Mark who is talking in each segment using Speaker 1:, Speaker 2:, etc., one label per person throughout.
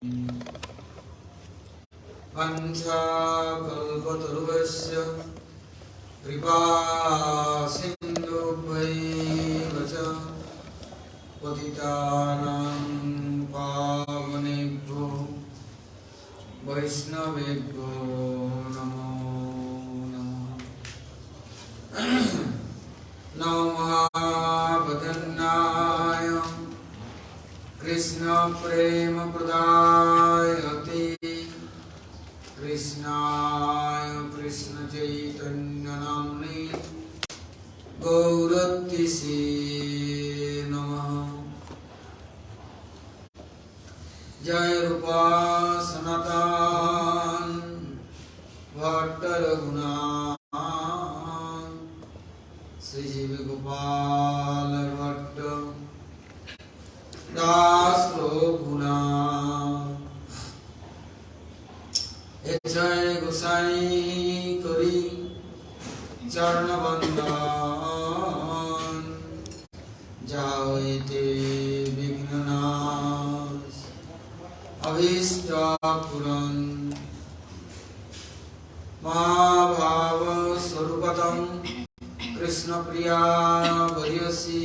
Speaker 1: वंशाकल्पतरुभ्यश्च कृपा सिन्धुभ्यैव च पतितानां पावनेभ्यो वैष्णवेभ्यो नमो नमः। नमः महावदन्नाय कृष्ण प्रेम प्रदायते कृष्णाय कृष्ण चैतन्य नाम्ने गौरतिसे नमः। जय रूपा सनातन भट्ट रघुनाथ श्री जीव गोपाल भट्ट दास रघुनाथ। जय गोसाई करी चरण बंदन जाओ ते विघ्ननाश अभीष्ट पूरन। महाभाव स्वरूपतम कृष्ण प्रिया वरियसी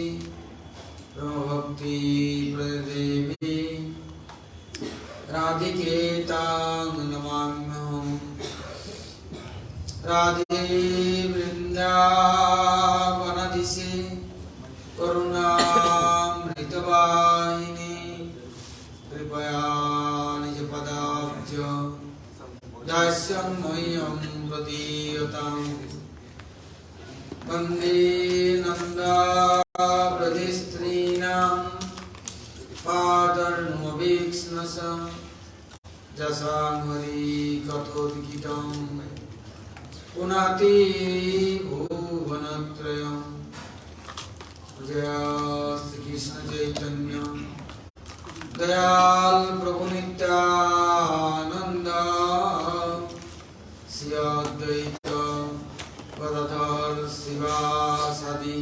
Speaker 1: भक्ति प्रदेवी राधिके तां नमाम्यहम्। राधे वृंदावनदिशे करुणामृतवाहिनी कृपया निजपदाब्ज दास्यं मह्यं प्रदीयताम्। वन्दे नन्दाव्रजस्त्रीणां पादर्णुमभीक्ष्णश जसाङ्घ्रि कथोद्गीतं पुनाति भुवनत्रयं। जय श्री कृष्ण चैतन्य दयाल प्रभु नित्यानंद श्री अद्वैत गदाधर शिवासादि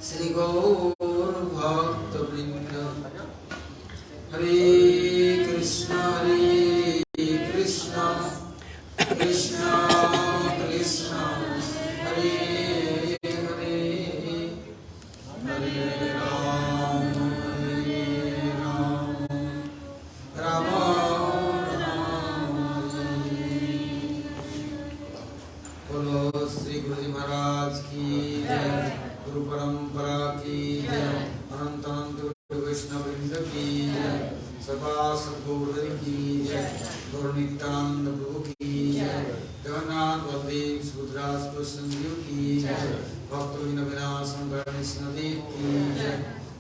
Speaker 1: श्री गौर भक्त वृंद। हरे कृष्ण कृष्ण कृष्ण हरे हरे हरे राम राम राम हरे। बोलो श्री गुरु जी महाराज की जय। गुरु परंपरा की जय। अनंत अनंत वैष्णव वृंद की जय। सदा सद्गुरुदेव की जय। गौर नित्यानंद प्रभु की जय। जगन्नाथ बलदेव सुभद्रा संजीव की जय। भक्त विनाशम गणेशदेव की जय।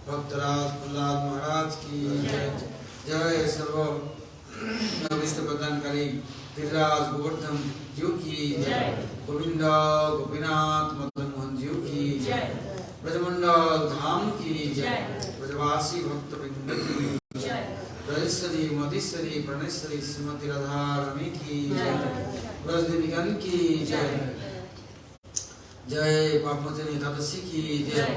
Speaker 1: भक्तराज प्रहलाद महाराज की जय। जय सर्व विष्णु प्रदानकारी गिरिराज गोवर्धन जीव की जय। गोविंद गोपीनाथ मदन मोहन जीव की जय। ब्रजमंडल धाम की जय। ब्रजवासी भक्त वृंद की जय। ब्रजेश्वरी मधेश्वरी प्रणेश्वरी श्रीमती राधा रानी की जय। ब्रजदेवीगण की जय। जय पापमोचनी एकादशी की जय।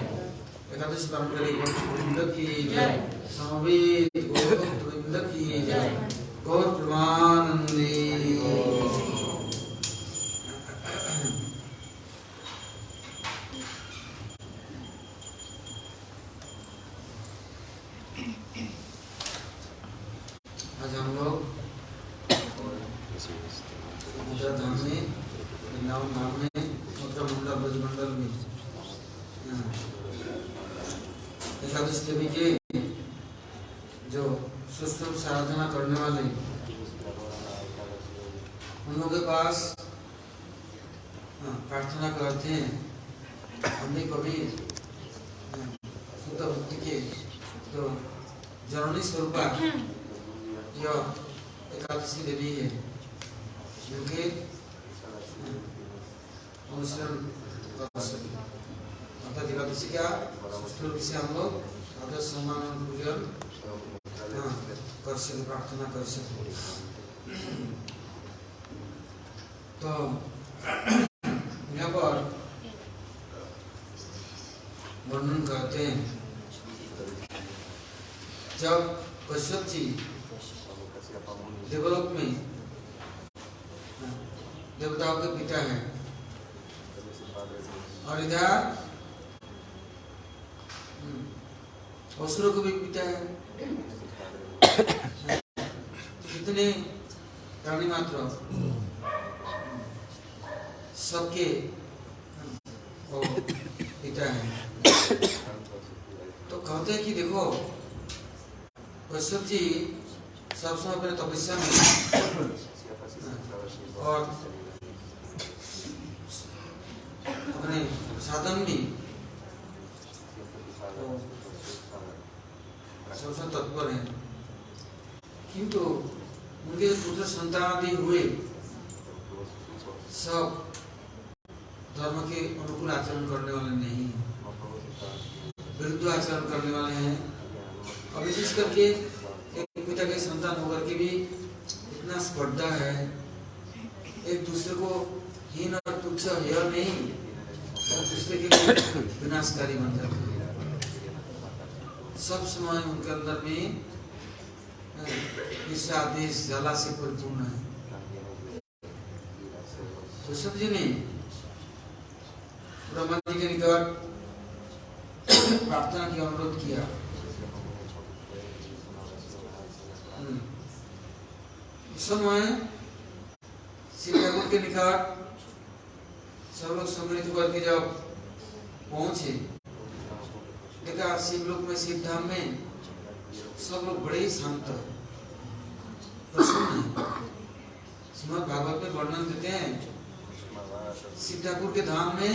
Speaker 1: एकादशी पारंपरिक भक्त वृंद की जय। समवेत गौर भक्त वृंद की जय। गौर प्रेमानंदी। आज हम लोग मथुरा धाम में वृंदावन धाम में मथुरा मंडल ब्रज मंडल में एकादशी देवी के जो सुष्ठुप साधना करने वाले उन लोगों के पास प्रार्थना करते हैं। हमने कभी शुद्ध भक्ति के जो जननी स्वरूपा यह एकादशी देवी है जिनके अनुसरण कर सके। अर्थात एकादशी का सुष्ठु रूप से हम लोग आदर सम्मान पूजन कर सके, प्रार्थना कर सके। तो यहाँ पर वर्णन करते हैं जब कश्यप जी देवलोक में देवताओं के पिता है, और इधर असुरों के भी पिता है। कितने प्राणी मात्र सबके पिता है। तो कहते हैं कि देखो कश्यप जी सब समय अपने तपस्या में और अपने साधन भी सबसे तत्पर है, किंतु उनके पुत्र संतान आदि हुए सब धर्म के अनुकूल आचरण करने वाले नहीं है, विरुद्ध आचरण करने वाले हैं। और विशेष करके एक पिता के संतान होकर के भी इतना स्पर्धा है, एक दूसरे को हीन और तुच्छ हेय नहीं, और दूसरे के लिए विनाशकारी बन जाते हैं। सब समय उनके अंदर में ईर्ष्या देश ज्वाला से परिपूर्ण है। तो सब जी ने ब्रह्मा जी के निकट प्रार्थना की, अनुरोध किया। उस समय शिव ठाकुर के निकट सब लोग सम्मिलित करके जब पहुंचे, देखा शिवलोक में, शिव धाम में सब लोग बड़े ही शांत प्रसन्न है। श्रीमद् भागवत में वर्णन देते हैं शिव ठाकुर के धाम में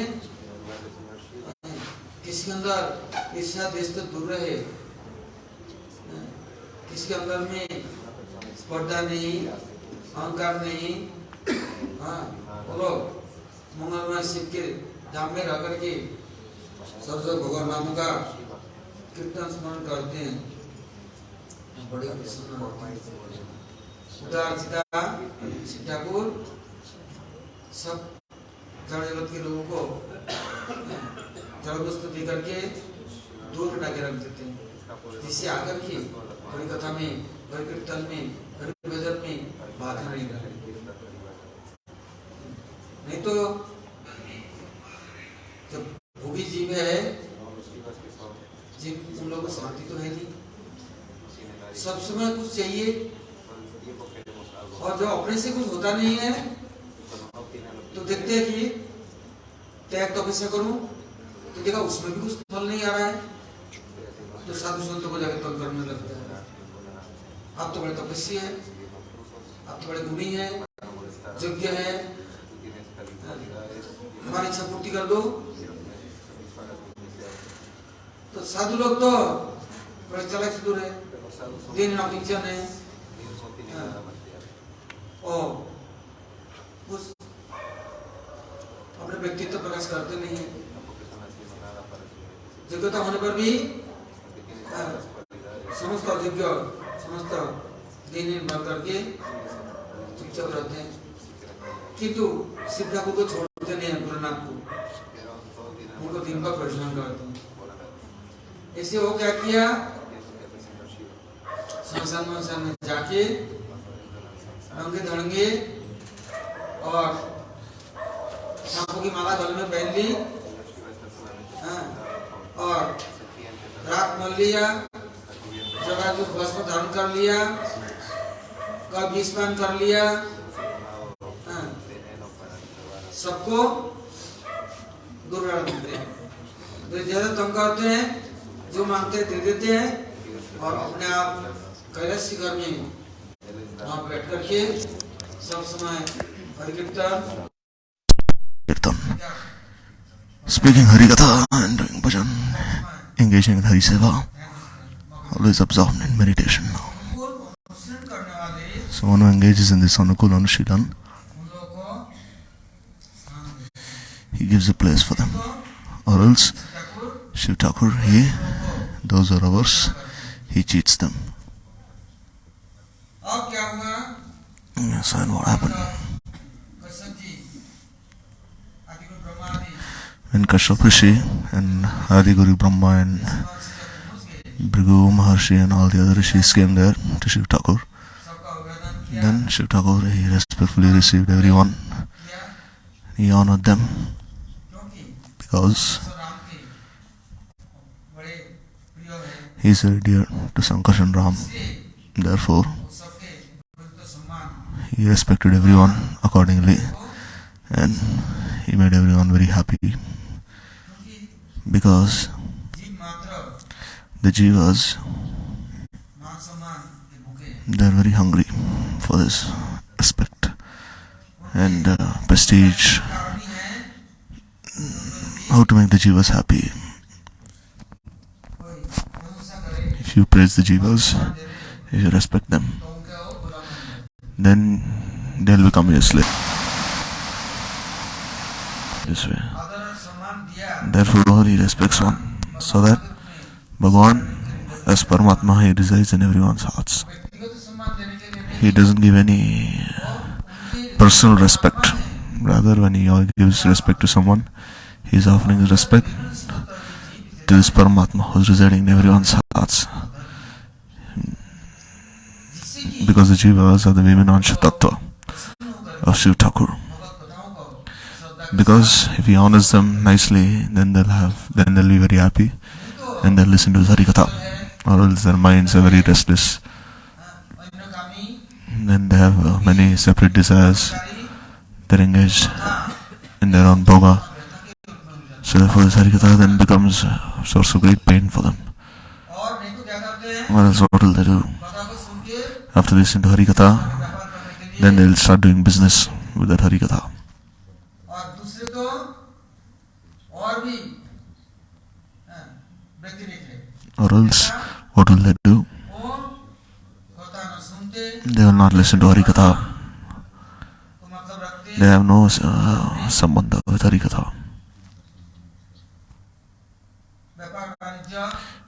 Speaker 1: किसी के अंदर ईर्ष्या देश तो दूर रहे, किसी के अंदर में स्पर्धा नहीं, अहंकार नहीं। हाँ बोलो, मंगलमय शिव के धाम में रह करके सब भगवान नाम का कीर्तन स्मरण करते हैं, बड़े प्रसन्न होते हैं। उदार सीधा शिव ठाकुर सब जड़ जगत के लोगों को जड़ वस्तु दे करके दूर हटा के रख देते हैं, जिससे आकर के हरि कथा में, हरि कीर्तन में, हरि भजन में बाधा नहीं रहे। नहीं तो जब भोगी जीव है, उन लोगों को शांति तो है नहीं, सब समय कुछ चाहिए, और जब अपने से कुछ होता नहीं है तो देखते हैं कि त्याग तपस्या करूं तो देखा उसमें भी कुछ फल नहीं आ रहा है, तो साधु संतों को जाकर तंग करने लगता है। आप तो बड़े तपस्वी है, आप तो बड़े गुणी है, योग्य है, हमारी इच्छा पूर्ति कर दो। तो साधु लोग तो बड़े चालाक चतुर है, दिन नौकिंचन है, और उस अपने व्यक्तित्व प्रकाश करते नहीं है। योग्यता होने पर भी समस्त अयोग्य, समस्त दीनहीन बन करके चुपचाप रहते हैं, किंतु शिव ठाकुर को छोड़ते नहीं है, गुरुनाथ को, उनको दिन भर परेशान करते हैं। ऐसे वो क्या किया, शमशान में जाके नंगे धड़ंगे और सांपों की माला गले में पहन ली, और रात मल लिया, जगह कुछ भस्म धारण कर लिया, का विष पान कर लिया, सबको दूर रख देते हैं। तो ज्यादा तंग करते हैं, जो मांगते हैं दे देते हैं, और अपने आप कैलाश घर में वहाँ बैठ करके सब समय हरि कीर्तन,
Speaker 2: speaking Harikatha and doing bhajan, engaging in Hari Seva, always absorbed in meditation now. So one who engages in this Anukul Anushilan, he gives a place for them. Or else, Shiv Thakur, those are ours, he cheats them. Yes, and what happened? When Kashyap Rishi and Adi Guru Brahma and Bhrigu Maharshi and all the other rishis came there to Shiv Thakur, Then Shiv Thakur, he respectfully received everyone. He honored them because he is very dear to Sankarshan Ram. Therefore, he respected everyone accordingly and he made everyone very happy because the jivas, they are very hungry for this respect and prestige. How to make the jivas happy? If you praise the jivas, if you respect them, then they'll become your slave. This way. Therefore, Lord, he respects one, so that Bhagavan, as Paramatma, he resides in everyone's hearts. He doesn't give any personal respect. Rather, when he gives respect to someone, he is offering his respect to this Paramatma who is residing in everyone's hearts. Because the jivas are the Vimanansha Tattva of Shiv Thakur. Because if he honors them nicely, then they'll be very happy and they'll listen to his Harikatha, or else their minds are very restless. Then they have many separate desires. They're engaged in their own bhoga. So therefore this Harikatha then becomes a source of great pain for them. Or else what will they do? After they listen to Harikatha, then they'll start doing business with that Harikatha. Or else, what will they do? They will not listen to Harikatha. They have no sambandha with Harikatha.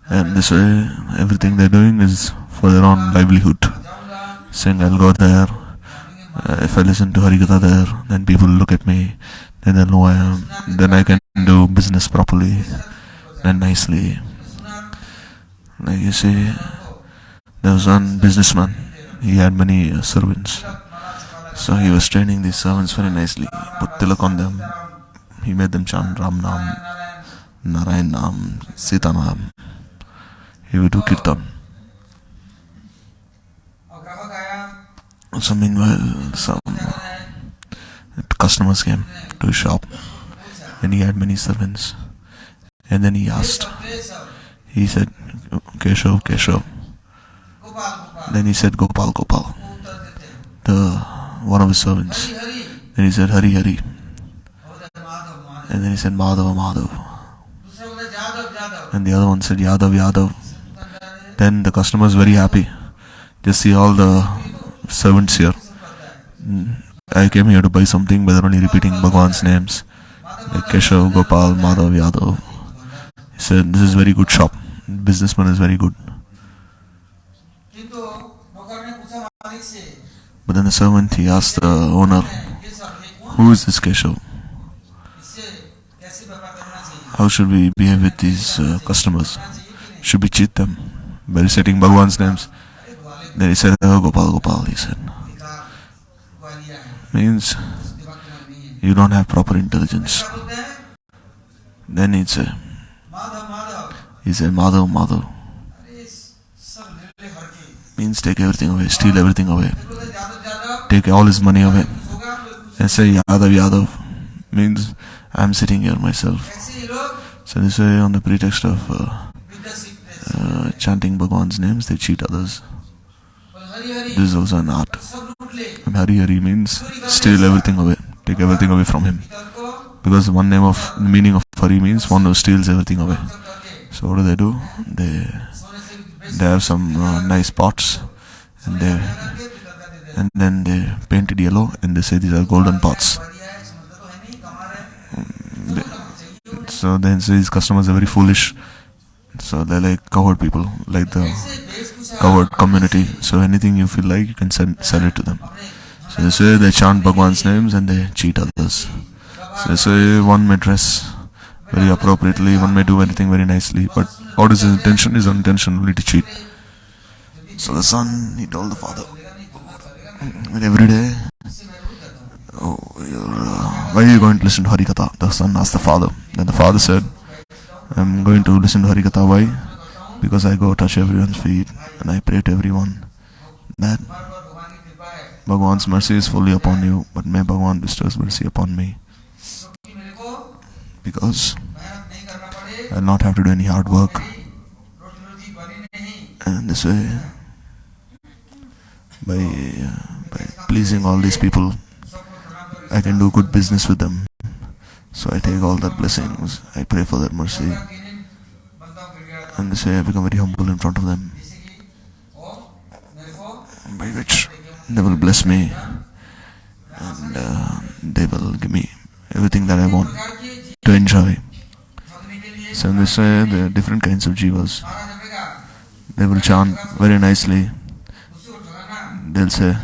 Speaker 2: And this way, everything they're doing is for their own livelihood. Saying, I'll go there, if I listen to Harikatha there, then people look at me, then they'll know I am, then I can do business properly and nicely. Like you see, there was one businessman, he had many servants. So he was training these servants very nicely, put tilak on them, he made them chant Ram Nam, Narayan Nam, Sita Nam. He would do kirtan. So meanwhile, some customers came to his shop and he had many servants. And then he asked, he said, Keshav, Keshav. Then he said, Gopal, Gopal. One of his servants. Then he said, Hari, Hari. And then he said, Madhava, Madhav. And the other one said, Yadav, Yadav. Then the customer is very happy. Just see all the servants here. I came here to buy something, but they're only repeating Bhagwan's names. Like Keshav, Gopal, Madhav, Yadav. He said, this is very good shop. Businessman is very good. But then the servant, he asked the owner, who is this Keshav? How should we behave with these customers? Should we cheat them by reciting Bhagwan's names? Then he said, oh, Gopal, Gopal, he said. Means you don't have proper intelligence. Then he said, Madhav, Madhav. Means take everything away, steal everything away. Take all his money away. And say Yadav, Yadav. Means I am sitting here myself. So this way, on the pretext of chanting Bhagwan's names, they cheat others. This is also an art. And Hari Hari means steal everything away, take everything away from him. Because the meaning of Hari means one who steals everything away. So what do? They have some nice pots, and then they paint it yellow, and they say these are golden pots. So then these customers are very foolish. So they're like coward people, like the coward community. So anything you feel like, you can sell it to them. So this way they chant Bhagwan's names and they cheat others. So this way one may dress very appropriately, one may do anything very nicely, but what is his intention? His intention only to cheat. So the son, he told the father, And every day, oh, why are you going to listen to Harikatha? The son asked the father. Then the father said, I'm going to listen to Harikatha. Why? Because I go touch everyone's feet and I pray to everyone that Bhagwan's mercy is fully upon you, but may Bhagwan bestows mercy upon me. Because I'll not have to do any hard work. And this way, by pleasing all these people, I can do good business with them. So I take all their blessings, I pray for their mercy, and this way I become very humble in front of them, by which they will bless me and they will give me everything that I want to enjoy. So in this way, there are different kinds of jivas. They will chant very nicely. They'll say,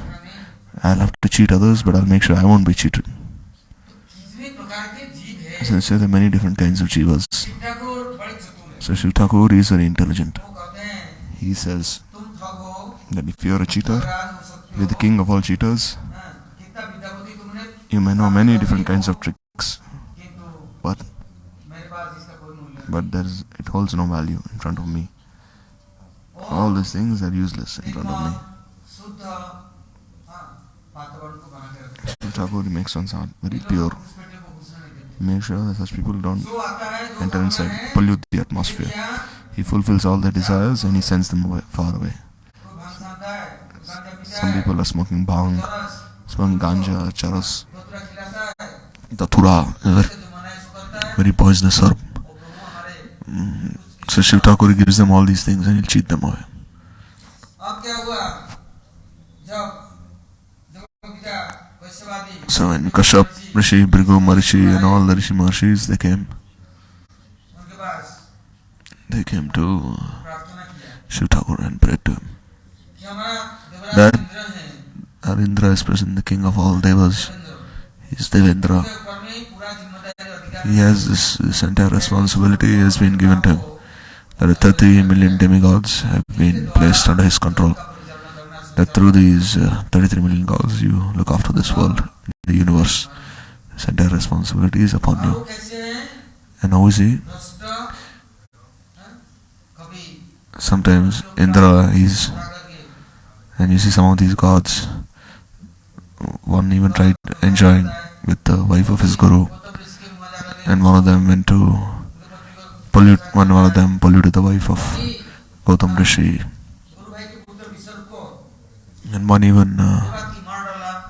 Speaker 2: I'll have to cheat others, but I'll make sure I won't be cheated. So there are many different kinds of jivas. So Shiv Thakur is very intelligent. He says that if you are a cheater, you're the king of all cheaters. You may know many different kinds of tricks, but it holds no value in front of me. All these things are useless in front of me. Shiv Thakur makes one's heart very pure. He makes sure that such people don't enter inside, pollute the atmosphere. He fulfills all their desires and he sends them away, far away. Some people are smoking bhang, smoking ganja, charas, datura, very poisonous herb. So Shiv Thakur gives them all these things and he'll cheat them away. So when Kashyap, Rishi, Bhrigu, Marishi and all the Rishi Maharshis, they came to Shiv Thakur and prayed to him. That Arindra is present, the king of all devas. He is Devendra. He has this entire responsibility has been given to him. There are 30 million demigods have been placed under his control. That through these 33 million gods you look after this world, the universe. This entire responsibility is upon you. And how is he? Sometimes Indra is, and you see some of these gods, one even tried enjoying with the wife of his guru, and one of them went to pollute, one of them polluted the wife of Gautam Rishi, and one even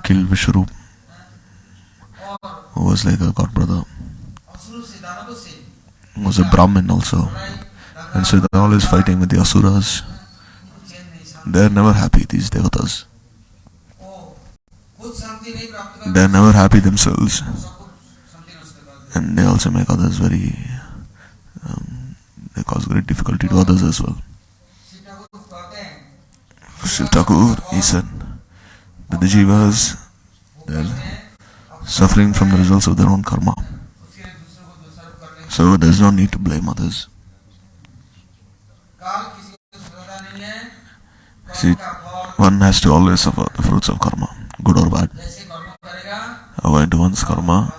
Speaker 2: killed Vishwarup, who was like a god brother, who was a Brahmin also. And so they're always fighting with the Asuras. They're never happy, these devatas. They're never happy themselves. And they also make others very... they cause great difficulty to others as well. Shiv Thakur, he said that the jivas, they're suffering from the results of their own karma. So there's no need to blame others. See, one has to always suffer the fruits of karma, good or bad. According to one's karma,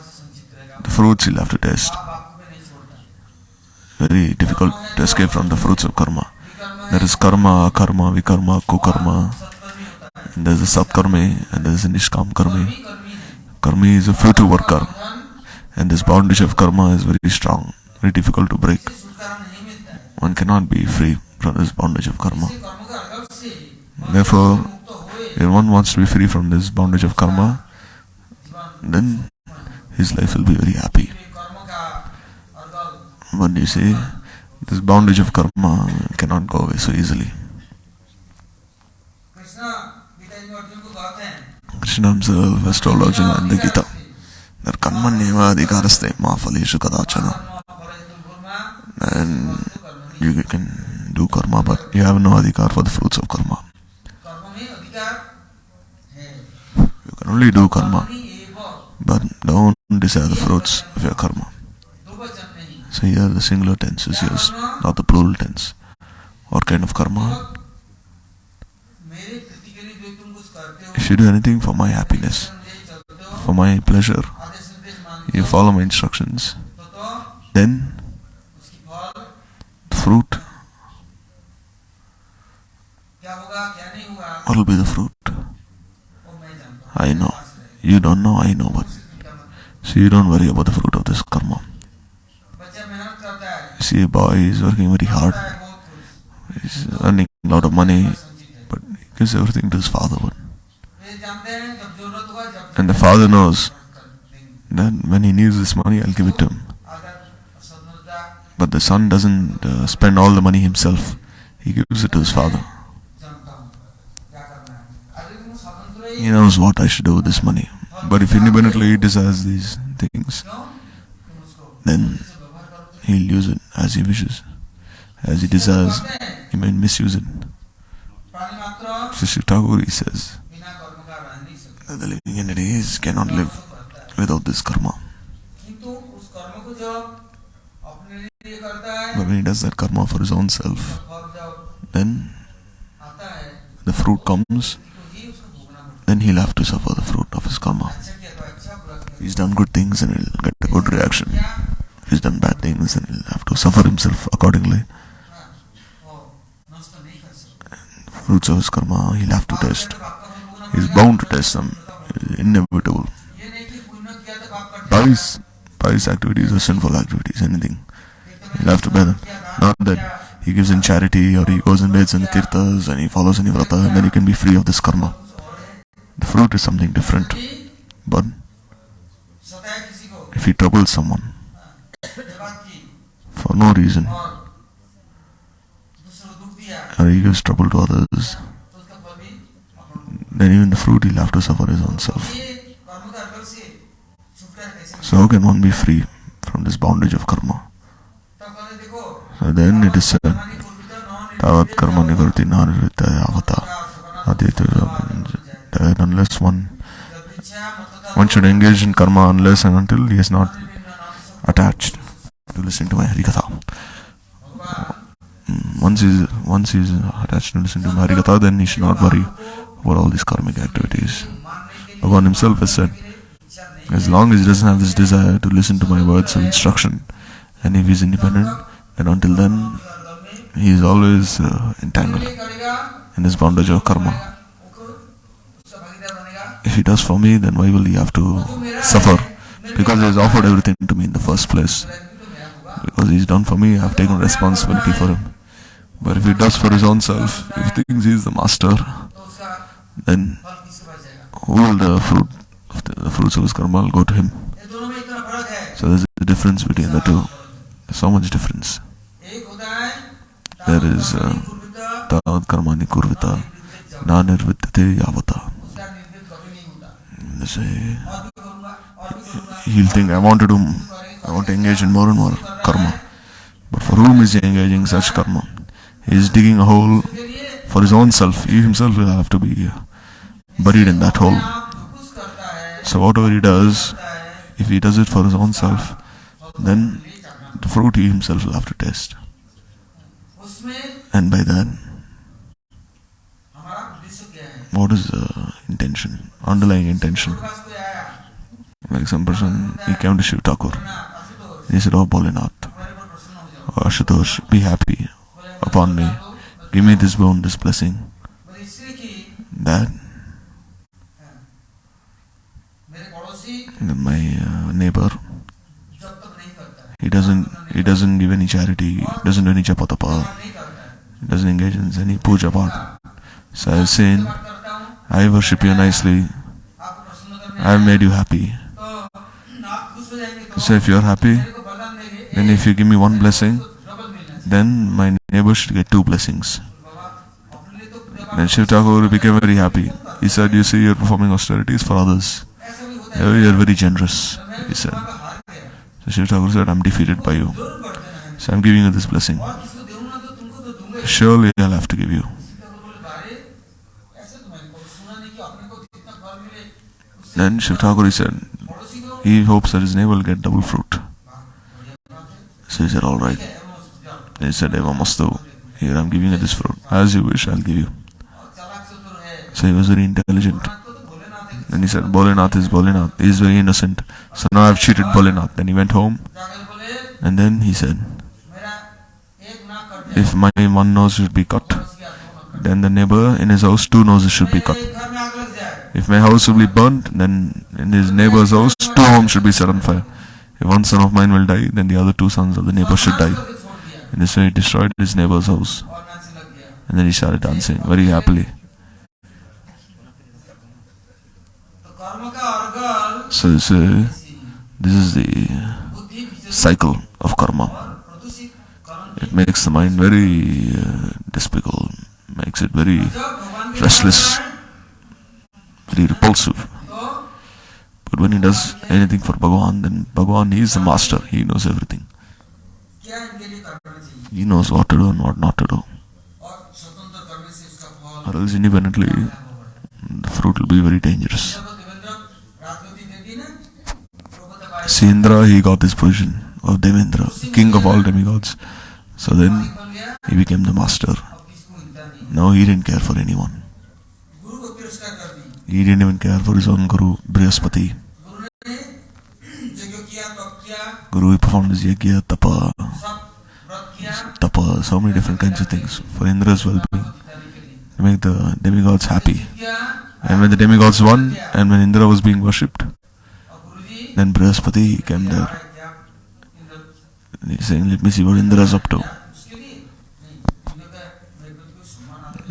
Speaker 2: the fruits he'll have to taste. Very difficult to escape from the fruits of karma. There is karma, akarma, vikarma, kukarma. And there is a satkarmi and there is a nishkam karmi. Karmi is a fruitive worker. And this bondage of karma is very strong, very difficult to break. One cannot be free from this bondage of karma. Therefore, if one wants to be free from this bondage of karma, then his life will be very happy. But you see, this bondage of karma cannot go away so easily. Krishna himself has told Arjuna in the Gita that karma neva adhikaraste ma phaleshu kadachana. And you can do karma, but you have no adhikar for the fruits of karma. You can only do karma, but don't desire the fruits of your karma. So here the singular tense is used, not the plural tense. What kind of karma? if you do anything for my happiness, for my pleasure, you follow my instructions, then the fruit, what will be the fruit? I know. You don't know, I know, but so you don't worry about the fruit of this karma. See, a boy is working very hard. He's earning a lot of money, but he gives everything to his father. And the father knows that when he needs this money, I'll give it to him. But the son doesn't spend all the money himself. He gives it to his father. He knows what I should do with this money. But if independently he desires these things, then he'll use it as he wishes. As he desires, he may misuse it. Sri Thakur, he says that the living entities cannot live without this karma. But when he does that karma for his own self, then the fruit comes, then he'll have to suffer the fruit of his karma. He's done good things and he'll get a good reaction. If he's done bad things, then he'll have to suffer himself accordingly. Fruits of his karma, he'll have to test. He's bound to test them. It's inevitable. Pious activities or sinful activities, anything. He'll have to bear them. Not that he gives in charity or he goes and bathes in the tirthas and he follows any vrata and then he can be free of this karma. The fruit is something different. But if he troubles someone for no reason, or he gives trouble to others, then even the fruit he'll have to suffer his own self. So how can one be free from this bondage of karma? So then it is said, Tavat karma nivarti narivita avata. That unless one should engage in karma unless and until he is not attached to listen to my Harikatha. Once he is attached to listen to my Harikatha, then he should not worry about all these karmic activities. Bhagavan himself has said, as long as he doesn't have this desire to listen to my words of instruction, and if he is independent, then until then he is always entangled in this bondage of karma. If he does for me, then why will he have to suffer? Because he has offered everything to me in the first place. Because he's done for me, I have taken responsibility for him. But if he does for his own self, if he thinks he is the master, then who will the fruits of his karma will go to him? So there's a difference between the two. There's so much difference. There is Tavad karmani kurvita na nirvidyate yavata. He'll think, I want to engage in more and more karma. But for whom is he engaging such karma? He is digging a hole for his own self. He himself will have to be buried in that hole. So whatever he does, if he does it for his own self, then the fruit he himself will have to taste. And by that, what is the intention, underlying intention? Like some person, he came to Shiv Thakur. He said, oh Bholinath, oh Ashutosh, be happy upon me. Give me this boon, this blessing. That my neighbor, he doesn't give any charity, doesn't do any japatapa, doesn't engage in any Pujyapad. So I have seen, I worship you nicely, I have made you happy. So if you are happy, then if you give me one blessing, then my neighbor should get 2 blessings. Then Shiv Thakur became very happy. He said, you see, you are performing austerities for others. You are very generous, he said. So Shiv Thakur said, I am defeated by you. So I am giving you this blessing. Surely I will have to give you. Then Shiv Thakur, he said, he hopes that his neighbor will get double fruit. So he said, alright. He said, Eva Mastu, here I am giving you this fruit. As you wish, I will give you. So he was very intelligent. Then he said, Bholenath is Bholenath. He is very innocent. So now I've cheated Bholenath. Then he went home. And then he said, if my one nose should be cut, then the neighbor in his house, 2 noses should be cut. If my house will be burnt, then in his neighbor's house, 2 homes should be set on fire. If one son of mine will die, then the other 2 sons of the neighbor should die. And this way he destroyed his neighbor's house. And then he started dancing very happily. So this is the cycle of karma. It makes the mind very despicable, makes it very restless, very repulsive. But when he does anything for Bhagavan, then Bhagavan, he is the master, he knows everything. He knows what to do and what not to do. Or else independently, the fruit will be very dangerous. See, Indra, he got this position of Devendra, king of all demigods. So then he became the master. Now he didn't care for anyone. He didn't even care for his own guru, Brihaspati. Guru, he performed his yajna, tapa, so many different kinds of things for Indra's well-being, to make the demigods happy. And when the demigods won, and when Indra was being worshipped, then Brihaspati came there. And he's saying, let me see what Indra is up to.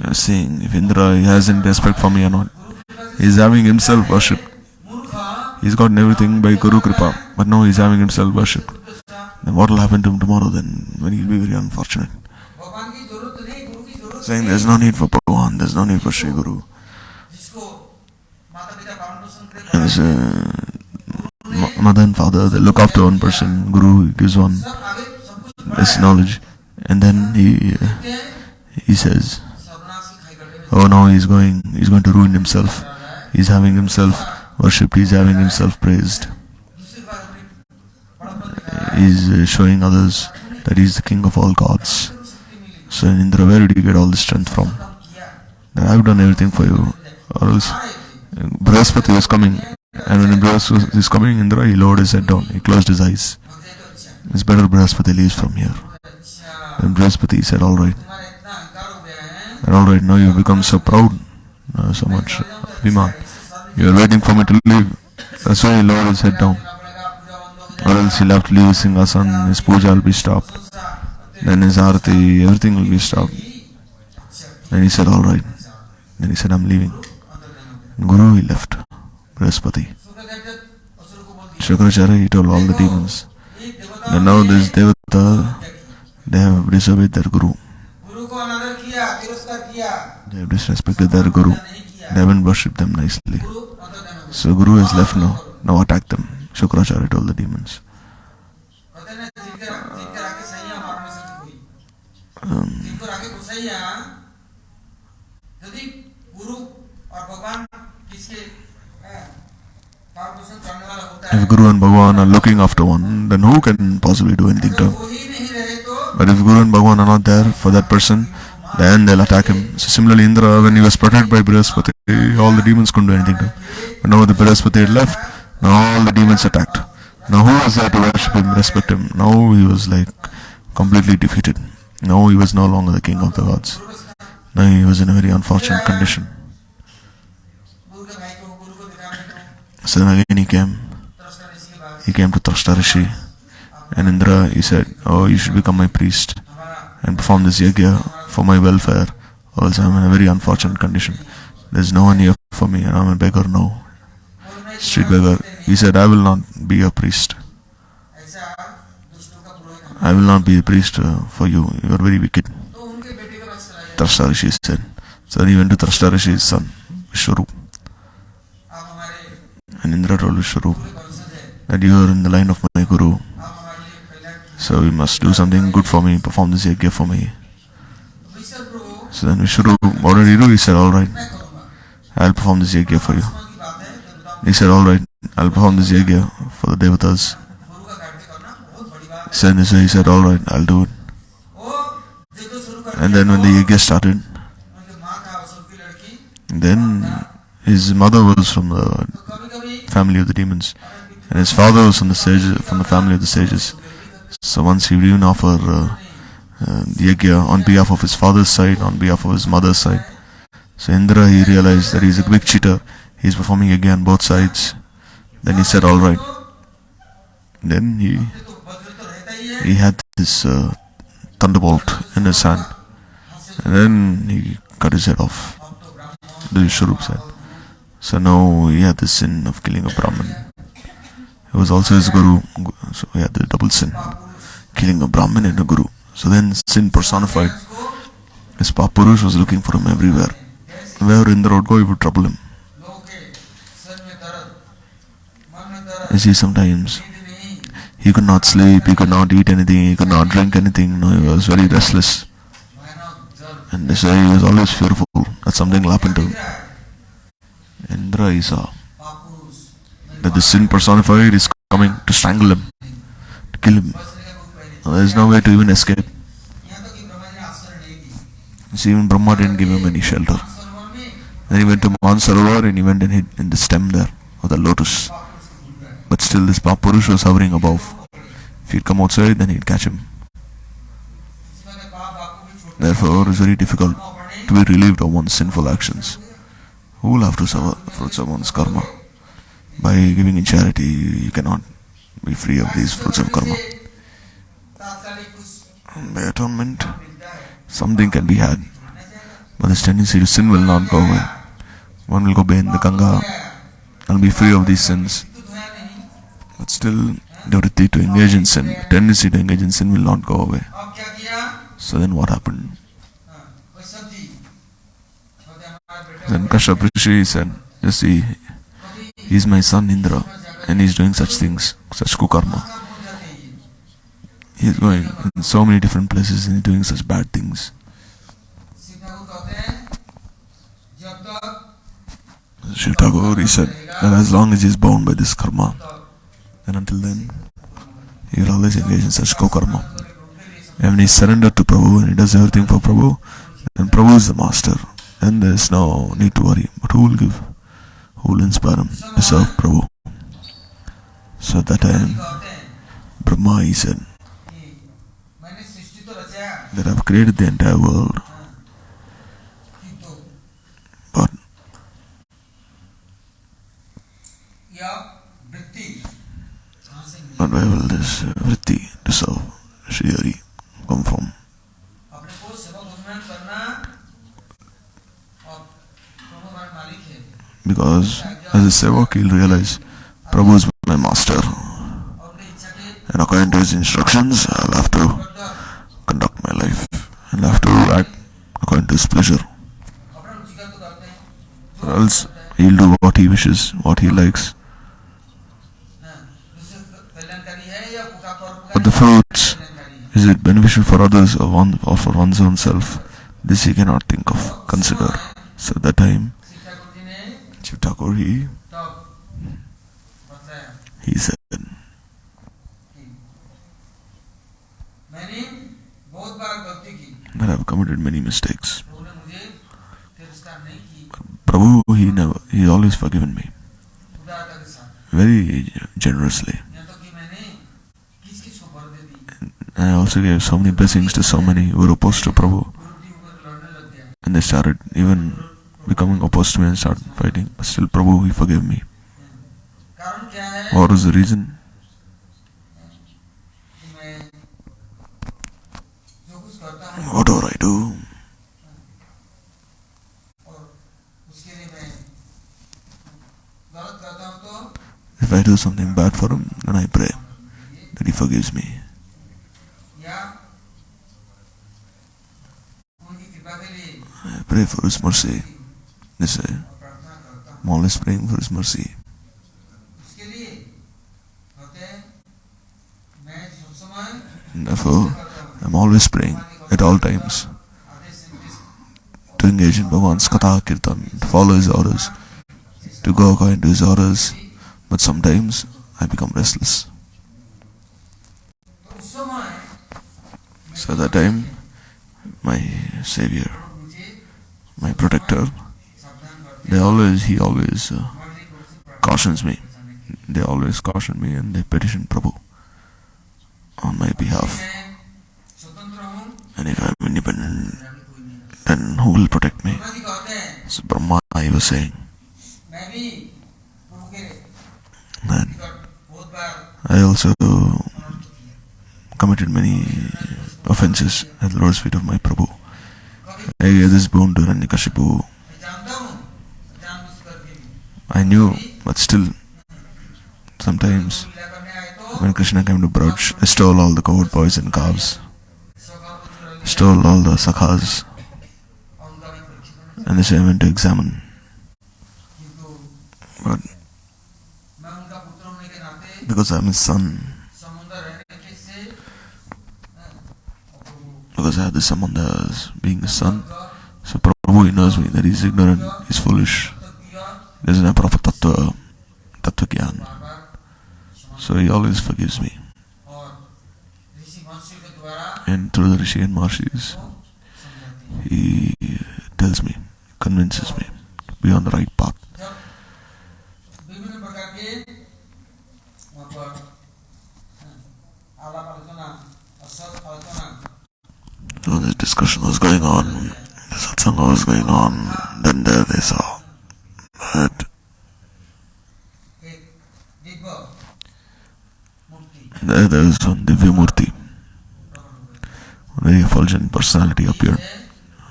Speaker 2: He's saying, if Indra has any respect for me or not. He's having himself worshipped. He's gotten everything by Guru Kripa, but now he's having himself worshipped. Then what will happen to him tomorrow then, when he'll be very unfortunate? Saying there's no need for Bhagavan, there's no need for Sri Guru. And his mother and father, they look after one person, Guru gives one this knowledge, and then he says, oh no, he's going to ruin himself. He's having himself worshipped, he's having himself praised. He's showing others that he's the king of all gods. So Indra, where did you get all this strength from? That I've done everything for you. Or else Brihaspati was coming, and when Brihaspati is coming, Indra, he lowered his head down, he closed his eyes. It's better Brihaspati leaves from here. Then Brihaspati said, alright. And alright, now you become so proud, so much Viman. You are waiting for me to leave. That's why he lowered his head down. Or else he'll have to leave his singhasan, his puja will be stopped. Then his arati, everything will be stopped. Then he said, alright. Then he said, I'm leaving. Guru, he left. Brihaspati. Shukracharya, he told all the demons. And now this Devata, they have disobeyed their Guru. They have disrespected their Guru. They haven't worshipped them nicely. So Guru is left now. Now attack them. Shukracharya told the demons. If Guru and Bhagavan are looking after one, then who can possibly do anything to him? But if Guru and Bhagavan are not there for that person, then they'll attack him. So similarly, Indra, when he was protected by Brihaspati, all the demons couldn't do anything to him. But now the Brihaspati had left, now all the demons attacked. Now who was there to worship him, respect him? Now he was like completely defeated. Now he was no longer the king of the gods. Now he was in a very unfortunate condition. So then again he came to Trashta Rishi, and Indra, he said, oh, you should become my priest and perform this yajna for my welfare, or else I'm in a very unfortunate condition. There's no one here for me, and I'm a beggar now, street beggar. He said, I will not be a priest. I will not be a priest for you. You are very wicked. Trashta Rishi said. So then he went to Trashta Rishi's son, Vishwarup. And Indra told Vishwarup that you are in the line of my Guru. So you must do something good for me, perform this yajna for me. So then Vishwarup, what did he do? He said, alright, I'll perform this yajna for you. He said, alright, I'll perform this yajna for the devatas. So then he said, alright, I'll do it. And then when the yajna started, Then his mother was from the family of the demons, and his father was from the family of the sages. So once he would even offer the yajna on behalf of his father's side, on behalf of his mother's side. So Indra, he realized that he's a big cheater. He's performing yajna on both sides. Then he said, all right. Then he had this thunderbolt in his hand, and then he cut his head off. The Vishwarup said. So now he had the sin of killing a Brahmin. He was also his guru, so he had the double sin, killing a Brahmin and a guru. So then sin personified. His Papapurush was looking for him everywhere. Wherever Indra would go, he would trouble him. You see, sometimes he could not sleep, he could not eat anything, he could not drink anything. No, he was very restless. And they say he was always fearful that something will happen to him. Indra, he saw that the sin personified is coming to strangle him, to kill him. Now, there is no way to even escape. You see, even Brahma didn't give him any shelter. Then he went to Mansarovar and he went and hid in the stem there of the lotus. But still this Papapurush was hovering above. If he'd come outside, then he'd catch him. Therefore, it is very difficult to be relieved of one's sinful actions. Who will have to suffer the fruits of one's karma? By giving in charity, you cannot be free of these fruits of karma. By atonement, something can be had, but this tendency to sin will not go away. One will go bathe in the Ganga and be free of these sins. But still, devotee to engage in sin, tendency to engage in sin will not go away. So then what happened? Then Kashyap Rishi said, you see, he's my son Indra and he's doing such things, such kukarma. He's going in so many different places and he's doing such bad things. Shiv Thakur, he said that as long as he is bound by this karma, and until then, he will always engage in such kukarma. And when he surrendered to Prabhu and he does everything for Prabhu, then Prabhu is the master. Then there is no need to worry. But who will give? Who will inspire him to serve Prabhu? So at that time, Brahma, he said that I have created the entire world, but where will this vritti to serve Shri Hari come from? Because as a sevak, he'll realize Prabhu is my master, and according to his instructions, I'll have to conduct my life and have to act according to his pleasure. Or else he'll do what he wishes, what he likes. But the fruits, is it beneficial for others or for one's own self? This he cannot think of, consider. So at that time, Shiv Thakur, he said that I have committed many mistakes. Prabhu, he always forgiven me very generously. And I also gave so many blessings to so many who were opposed to Prabhu. And they started even becoming opposed to me and started fighting. But still Prabhu, he forgave me. What was the reason? Whatever I do, if I do something bad for him, then I pray that he forgives me. I pray for his mercy. They say, I'm always praying for his mercy. And therefore, I'm always praying at all times to engage in Bhagavan's Katha Kirtan, to follow his orders, to go according to his orders. But sometimes I become restless. So at that time, my savior, my protector, he always cautions me. They always caution me and they petition Prabhu on my behalf. And if I'm independent, then who will protect me? So Brahma, he was saying. And I also committed many offenses at the Lord's feet of my Prabhu. I gave this boon to Hiranyakashipu. I knew, but still, sometimes when Krishna came to Braj, I stole all the goat boys and calves, stole all the sakhas, and this I went to examine. But because I'm his son, because I have the Samandhas being his son, so Prabhu, he knows me that he's ignorant, he's foolish, he doesn't have proper tattva gyan. So he always forgives me. And through the Rishi and Marshis, he tells me, convinces me to be on the right path. So this discussion was going on, the satsanga was going on, then there they saw that there was one Divya Murti, a very effulgent personality appeared.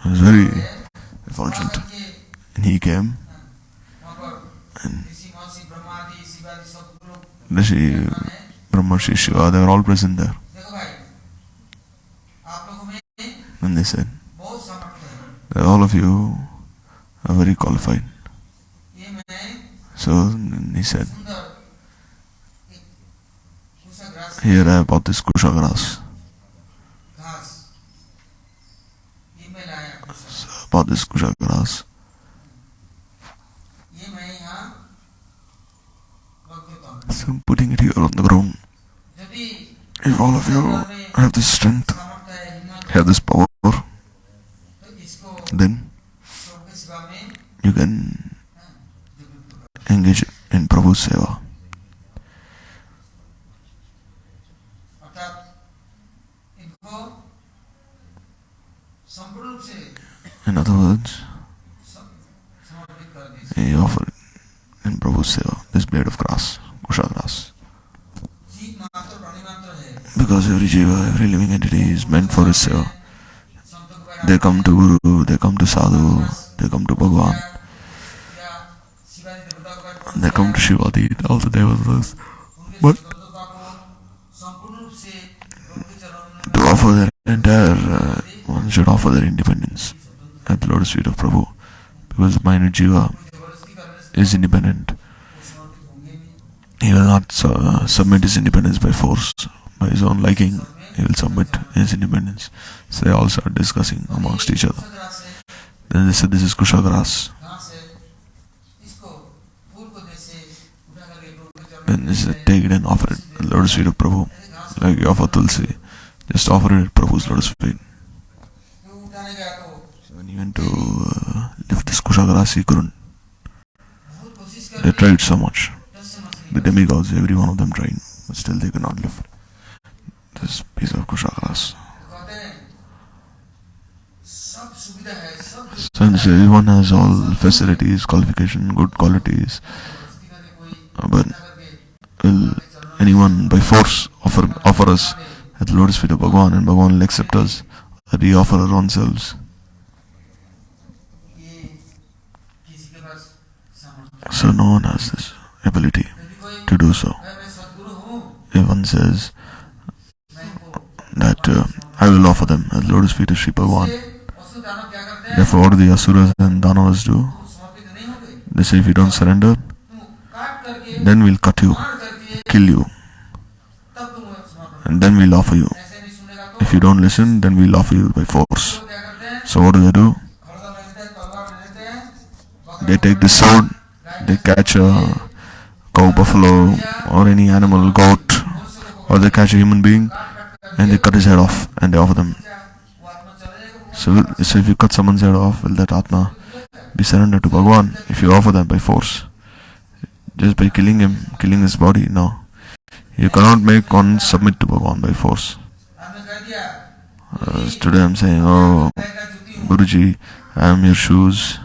Speaker 2: It was very effulgent. And he came, and Rishi, Brahma, Shiva, they were all present there. And they said that all of you are very qualified. So he said, here I bought this kusha grass. So I bought this kusha grass. So I'm putting it here on the ground. If all of you have this strength, have this power, then you can engage in Prabhu's seva. In other words, he offered in Prabhu's seva this blade of grass, kusha grass. Because every jiva, every living entity is meant for his seva. They come to Guru, they come to Sadhu, they come to Bhagwan, they come to Shivadi, all the devatas. But to offer their entire, one should offer their independence at the lotus feet of Prabhu. Because the minor jiva is independent. He will not submit his independence by force. By his own liking, he will submit his independence. So they all start discussing amongst each other. Then they said, this is kusha grass. Then they said, take it and offer it at the lotus feet of Prabhu. Like you offer tulsi, just offer it at Prabhu's lotus feet. So when he went to lift this kusha grass, he couldn't. They tried so much. The demigods, every one of them tried, but still they could not lift this piece of kusha grass. So everyone has all facilities, qualification, good qualities, but will anyone by force offer us at the lotus feet of Bhagwan, and Bhagwan will accept us, that we offer our own selves? So no one has this ability to do so. If one says that I will offer them at the lotus feet of Sri Bhagwan, therefore what do the Asuras and Danavas do? They say, if you don't surrender, then we'll cut you, kill you, and then we'll offer you. If you don't listen, then we'll offer you by force. So what do? They take the sword, they catch a cow, buffalo, or any animal, goat, or they catch a human being, and they cut his head off, and they offer them. So if you cut someone's head off, will that Atma be surrendered to Bhagwan if you offer them by force. Just by killing him, killing his body, no. You cannot make one submit to Bhagwan by force. Today I'm saying, oh, Guruji, I am your shoes.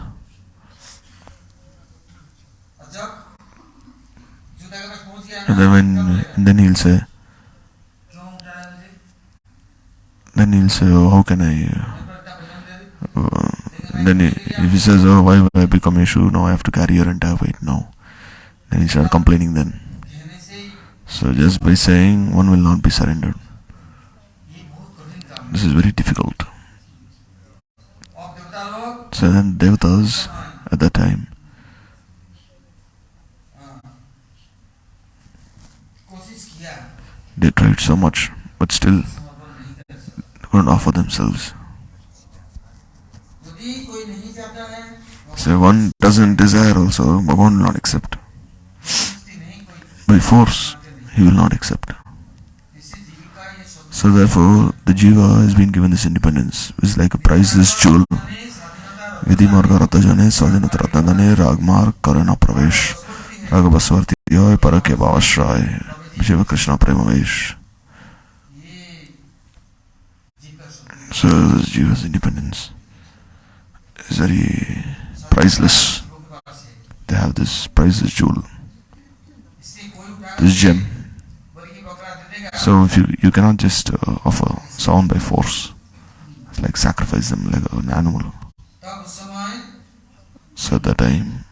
Speaker 2: And then he'll say, oh, how can I? If he says, oh, why will I become your shoe? No, I have to carry your entire weight. No. Then he'll start complaining then. So just by saying, one will not be surrendered. This is very difficult. So then Devatas at that time, they tried so much, but still couldn't offer themselves. So one doesn't desire also, Bhagavan will not accept. By force, he will not accept. So therefore, the jiva has been given this independence, which is like a priceless jewel. Vidhi marga ratajane sadhanat ratnadane ragmar karana pravesh ragabasvarti yoy parake bhavashray Shiva Krishna Premavesh. So this jiva's independence is very priceless. They have this priceless jewel, this gem. So if you cannot just offer someone by force, like sacrifice them like an animal. So at that time,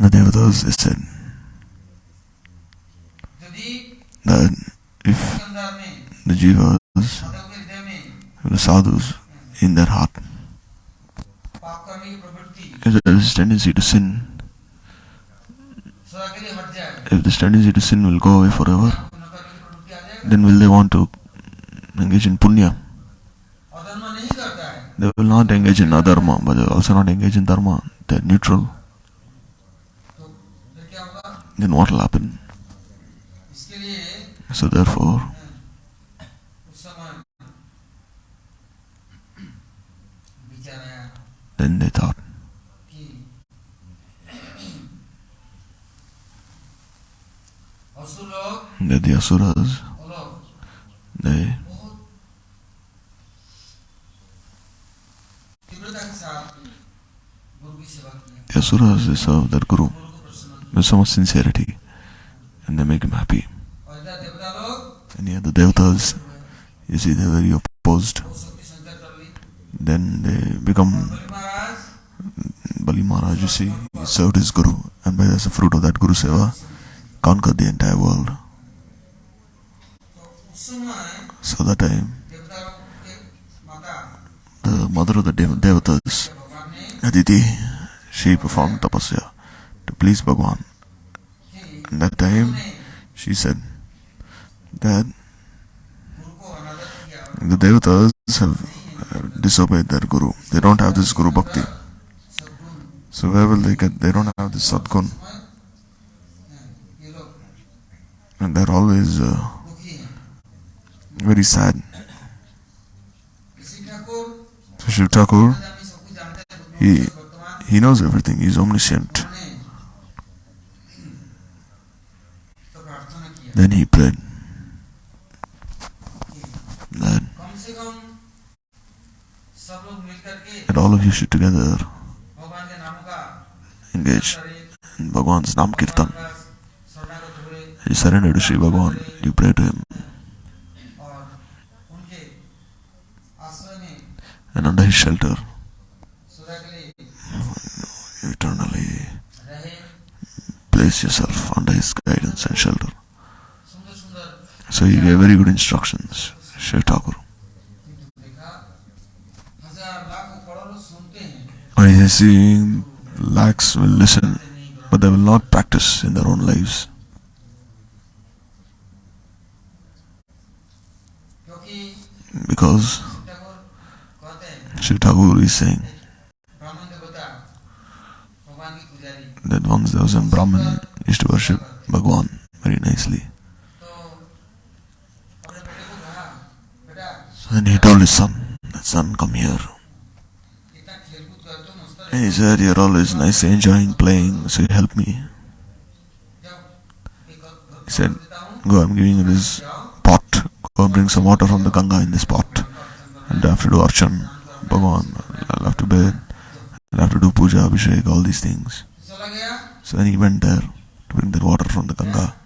Speaker 2: the Devatas, they said that if the jivas, the sadhus, in their heart, if there is tendency to sin, if this tendency to sin will go away forever, then will they want to engage in punya? They will not engage in adharma, but they will also not engage in dharma. They are neutral. Then what will happen? So therefore, then they thought that the asuras, the asuras, they serve their guru with so much sincerity and they make him happy. And here the devatas, you see, they are very opposed. Then they become Bali Maharaj, you see, he served his guru, and by as a fruit of that guru seva, conquered the entire world. So that time, the mother of the devatas, Aditi, she performed tapasya to please Bhagwan. And that time, she said that the devatas have disobeyed their guru. They don't have this guru bhakti. So where will they get? They don't have this sadgun. And they're always very sad. So Shiv Thakur, he knows everything. He's omniscient. Then he prayed that all of you should together engage in Bhagwan's Nam Kirtan. You surrender to Sri Bhagwan, you pray to him. And under his shelter, you eternally place yourself under his guidance and shelter. So he gave very good instructions, Shiv Thakur. When he is seeing lakhs will listen, but they will not practice in their own lives. Because Shiv Thakur is saying that once there was a Brahmin used to worship Bhagwan very nicely. So then he told his son, "Son, come here. And he said, you're always nicely enjoying playing, so you help me. He said, go, I'm giving you this pot. Go and bring some water from the Ganga in this pot. And I have to do archan, Bhagavan, I'll have to bathe, I'll have to do puja, abhishek, all these things. So then he went there to bring that water from the Ganga.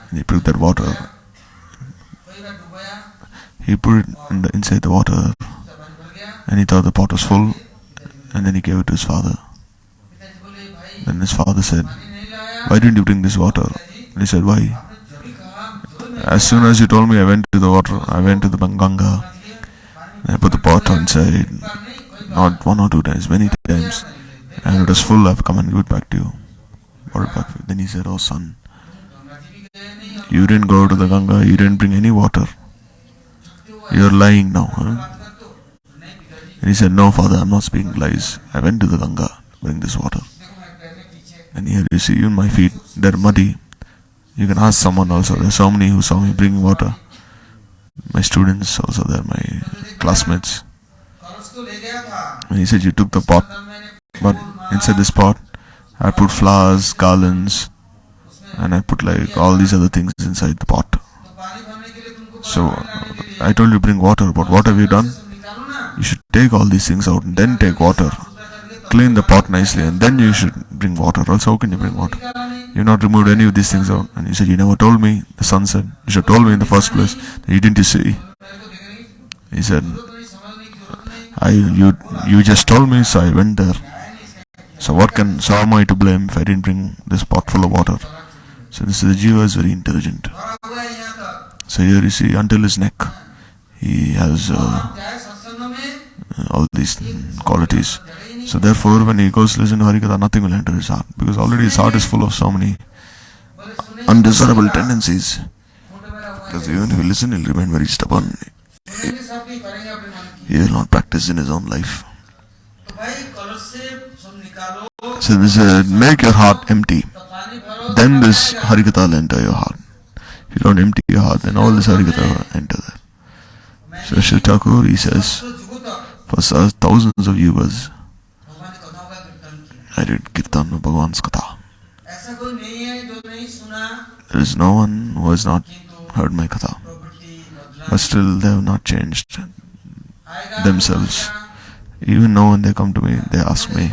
Speaker 2: And he put that water. He put it inside the water. And he thought the pot was full. And then he gave it to his father. Then his father said, why didn't you bring this water? And he said, why? As soon as you told me, I went to the water, I went to the Ganga. And I put the pot inside. Not one or two times, many times. And it was full, I've come and give it back to you. Brought it back. Then he said, oh son, you didn't go to the Ganga, you didn't bring any water. You're lying now, huh? And he said, no father, I'm not speaking lies. I went to the Ganga to bring this water. And here you see, even my feet, they're muddy. You can ask someone also. There's so many who saw me bringing water. My students also, they're my classmates. And he said, you took the pot. But inside this pot, I put flowers, garlands, and I put like all these other things inside the pot. So I told you to bring water, but what have you done? You should take all these things out and then take water. Clean the pot nicely and then you should bring water. Else how can you bring water? You've not removed any of these things out. And he said, you never told me. The son said, you should have told me in the first place. You didn't see. He said, you just told me, so I went there. So how am I to blame if I didn't bring this pot full of water? So this is the Jiva is very intelligent. So here you see, until his neck, he has all these qualities. So therefore, when he goes to listen to Harikatha, nothing will enter his heart. Because already his heart is full of so many undesirable tendencies. Because even if you listen, he'll remain very stubborn. He will not practice in his own life. So this make your heart empty. Then this Harikatha will enter your heart. If you don't empty your heart, then all this Harikatha will enter there. So Sri Thakur, he says, for thousands of years, I did Kirtan of Bhagavan's Katha. There is no one who has not heard my Katha. But still they have not changed themselves. Even now when they come to me, they ask me,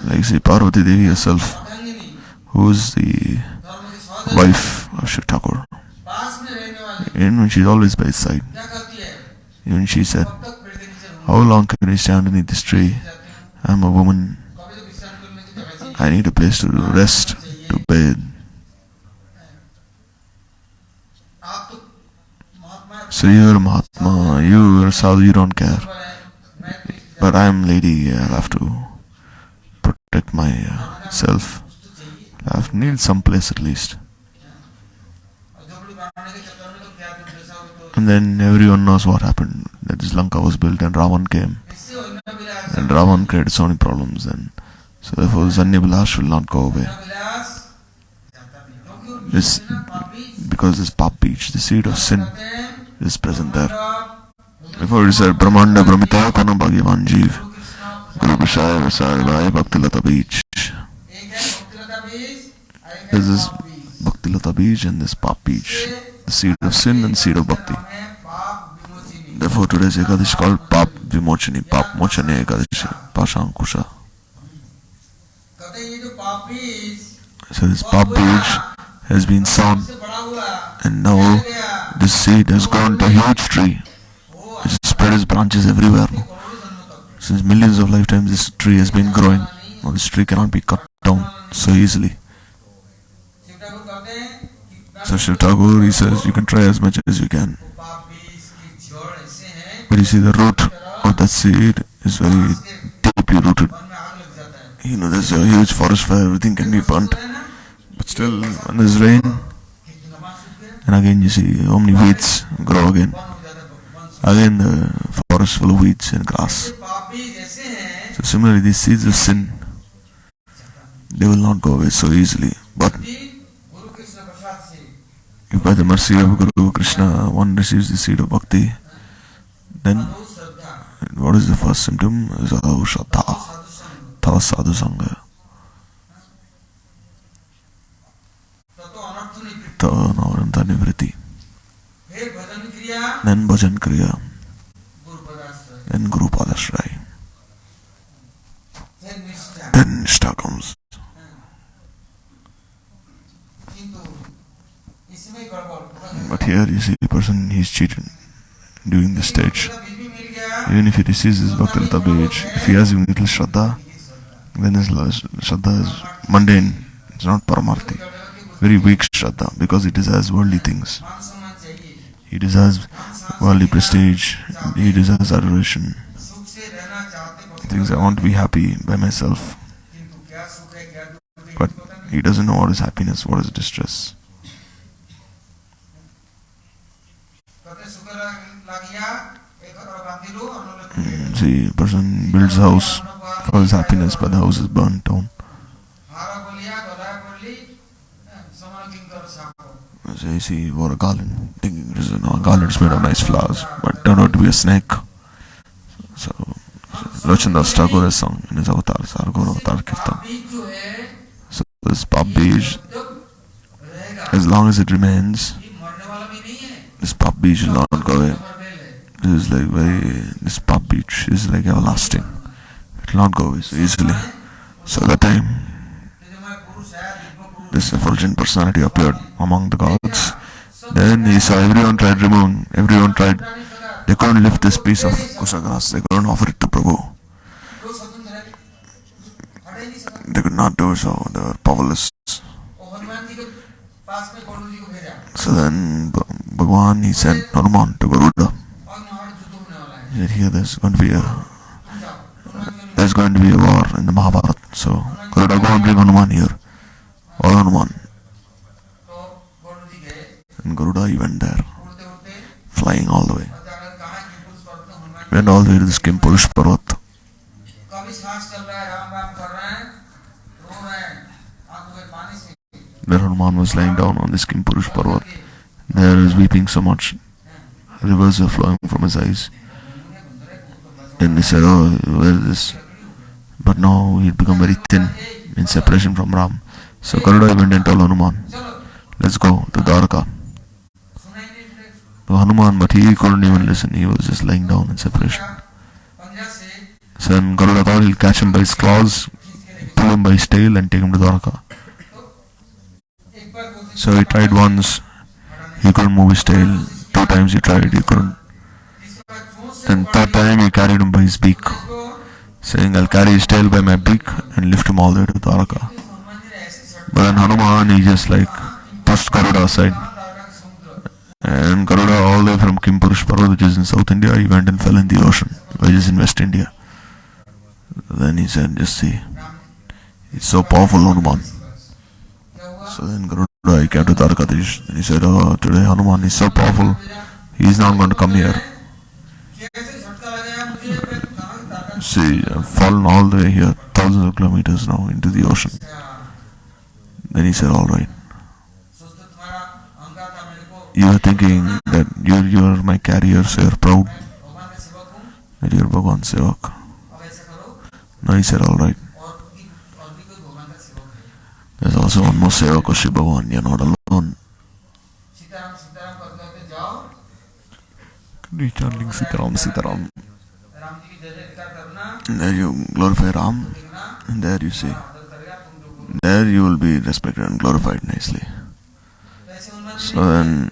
Speaker 2: like see Parvati Devi herself, who is the wife of Sri Thakur. Even she's always by his side. Even she said, how long can we stand beneath this tree? I'm a woman. I need a place to rest, to bathe. So you're a Mahatma, you're a sadhu, you don't care. But I'm lady, I'll have to protect myself. I have to need some place at least. And then everyone knows what happened. That this Lanka was built and Ravan came. And Ravan created so many problems then. So therefore Zanyabilash will not go away. Because this Pap beach, the seed of sin, is present there. Before it said Premananda Brahmita Kana Bhagyavan Jeev Guru Bishaya Vasaya Vai Bhakti Lata beach. There's this Bhakti Lata beach and this Pap beach, the seed of sin and seed of Bhakti. Therefore today's Ekadashi called Pap Vimochani, Papamochani Ekadashi, Pashankusha. So this Pap beach has been sown, and now this seed has grown to a huge tree, which has spread its branches everywhere. Since millions of lifetimes this tree has been growing. Now this tree cannot be cut down so easily. So Sri Thakur, he says, you can try as much as you can. But you see the root of that seed is very deeply rooted. You know, there's a huge forest fire, everything can be burnt. But still, when there's rain, and again you see how many weeds grow again. Again the forest full of weeds and grass. So similarly, these seeds of sin, they will not go away so easily. But if by the mercy of Guru Krishna one receives the seed of bhakti, then What is the first symptom? Is Shraddha. Tava sadhu sangha. Tava navaranta nivriti. Then bhajan kriya. Then Guru Padashray. Then Nishta comes. But here you see a person, he is cheated during this stage. Even if he receives his Bhakti Lata Beach, if he has even little Shraddha, then his Shraddha is mundane, it's not Paramarthi. Very weak Shraddha, because he desires worldly things. He desires worldly prestige, he desires adoration. He thinks, I want to be happy by myself. But he doesn't know what is happiness, what is distress. See, a person builds a house for his happiness, but the house is burnt down. So you see, he wore a garland, thinking it is a garland is made of nice flowers, but turned out to be a snake. So, Lochandas Thakur has sung in his avatar, Sargor Avatar Kirtan. So this pap beej, as long as it remains, this pap beej will not go away. This pap beej is like everlasting. It will not go away so easily. So at that time, this effulgent personality appeared among the gods. Then he saw everyone tried removing, they couldn't lift this piece of kusagras, they couldn't offer it to Prabhu. They could not do so, they were powerless. So then Bhagwan, he sent Hanuman to Garuda. He said, here there's going to be a war in the Mahabharata. So Garuda, go and bring Hanuman here. Or Hanuman. And Garuda, he went there, flying all the way. Went all the way to this Kim Purush Parvat. There Hanuman was lying down on this Kim Purush Parvat. There he was weeping so much. Rivers were flowing from his eyes. Then he said, oh, where is this? But now he had become very thin in separation from Ram. So Garuda went and told Hanuman, let's go to Dwarka. So Hanuman, but he couldn't even listen, he was just lying down in separation. So then Garuda thought he'll catch him by his claws, pull him by his tail and take him to Dwarka. So he tried once, he couldn't move his tail. 2 times he tried, he couldn't. Then 3rd time he carried him by his beak, saying, I'll carry his tail by my beak and lift him all the way to Dwarka. But then Hanuman, he just pushed Garuda aside. And Garuda, all the way from Kim Purush Parvat, which is in South India, he went and fell in the ocean, which is in West India. Then he said, just see, he's so powerful, Hanuman. So then Garuda, he came to Dwarkadish, and he said, oh, today Hanuman is so powerful, he's not going to come here. See, I've fallen all the way here, thousands of kilometers now, into the ocean. Then he said, alright. You are thinking that you are my carrier, so you are proud that you are Bhagwan's sevak. Now he said, alright. There's also one more sevak of Shri Bhagwan, you are not alone. Rechanting Sitaram, Sitaram. And there you glorify Ram, and there you see, there you will be respected and glorified nicely. So then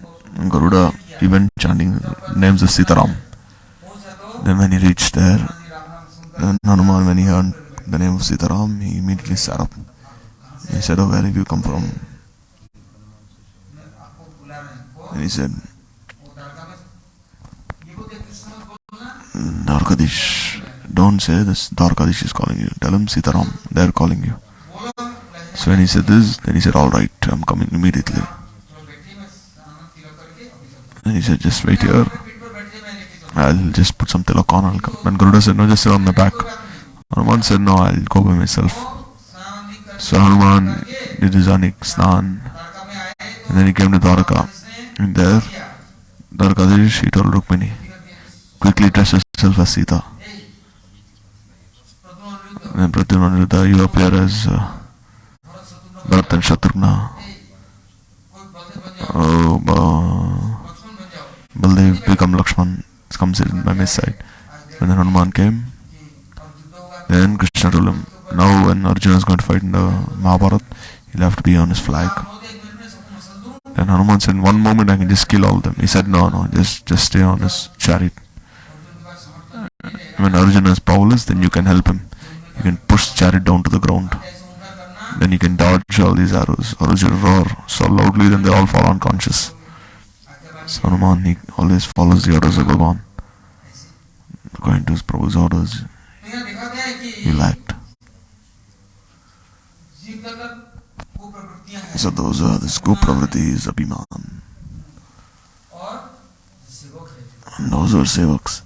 Speaker 2: Garuda, he went chanting names of Sitaram. Then when he reached there, then Hanuman, when he heard the name of Sitaram, he immediately sat up. He said, oh, where have you come from? And he said, Dwarkadish. Don't say this, Dwarkadish is calling you. Tell him Sitaram, they are calling you. So when he said this, then he said, alright, I'm coming immediately. And he said, just wait here. I'll just put some tilak on, I'll come. And Garuda said, no, just sit on the back. Hanuman said, no, I'll go by myself. So Hanuman did his anik snan. And then he came to Dwarka. And there, Dwarkadish, he told Rukmini, quickly dress yourself as Sita. Then Pramananda, you appear as Bharat and Shatrugna. Oh, Baldev become Lakshman, comes in by my side. When Hanuman came, then Krishna told him, now when Arjuna is going to fight in the Mahabharata, he'll have to be on his flag. Then Hanuman said, in one moment I can just kill all of them. He said, no, just stay on his chariot. When Arjuna is powerless, then you can help him. You can push the chariot down to the ground. Then you can dodge all these arrows. Arjuna roar so loudly, then they all fall unconscious. So Hanuman, he always follows the orders of Bhagavan. According to his Prabhu's orders, he will act. So those are the Gopravritis, Abhiman. And those are Sevaks.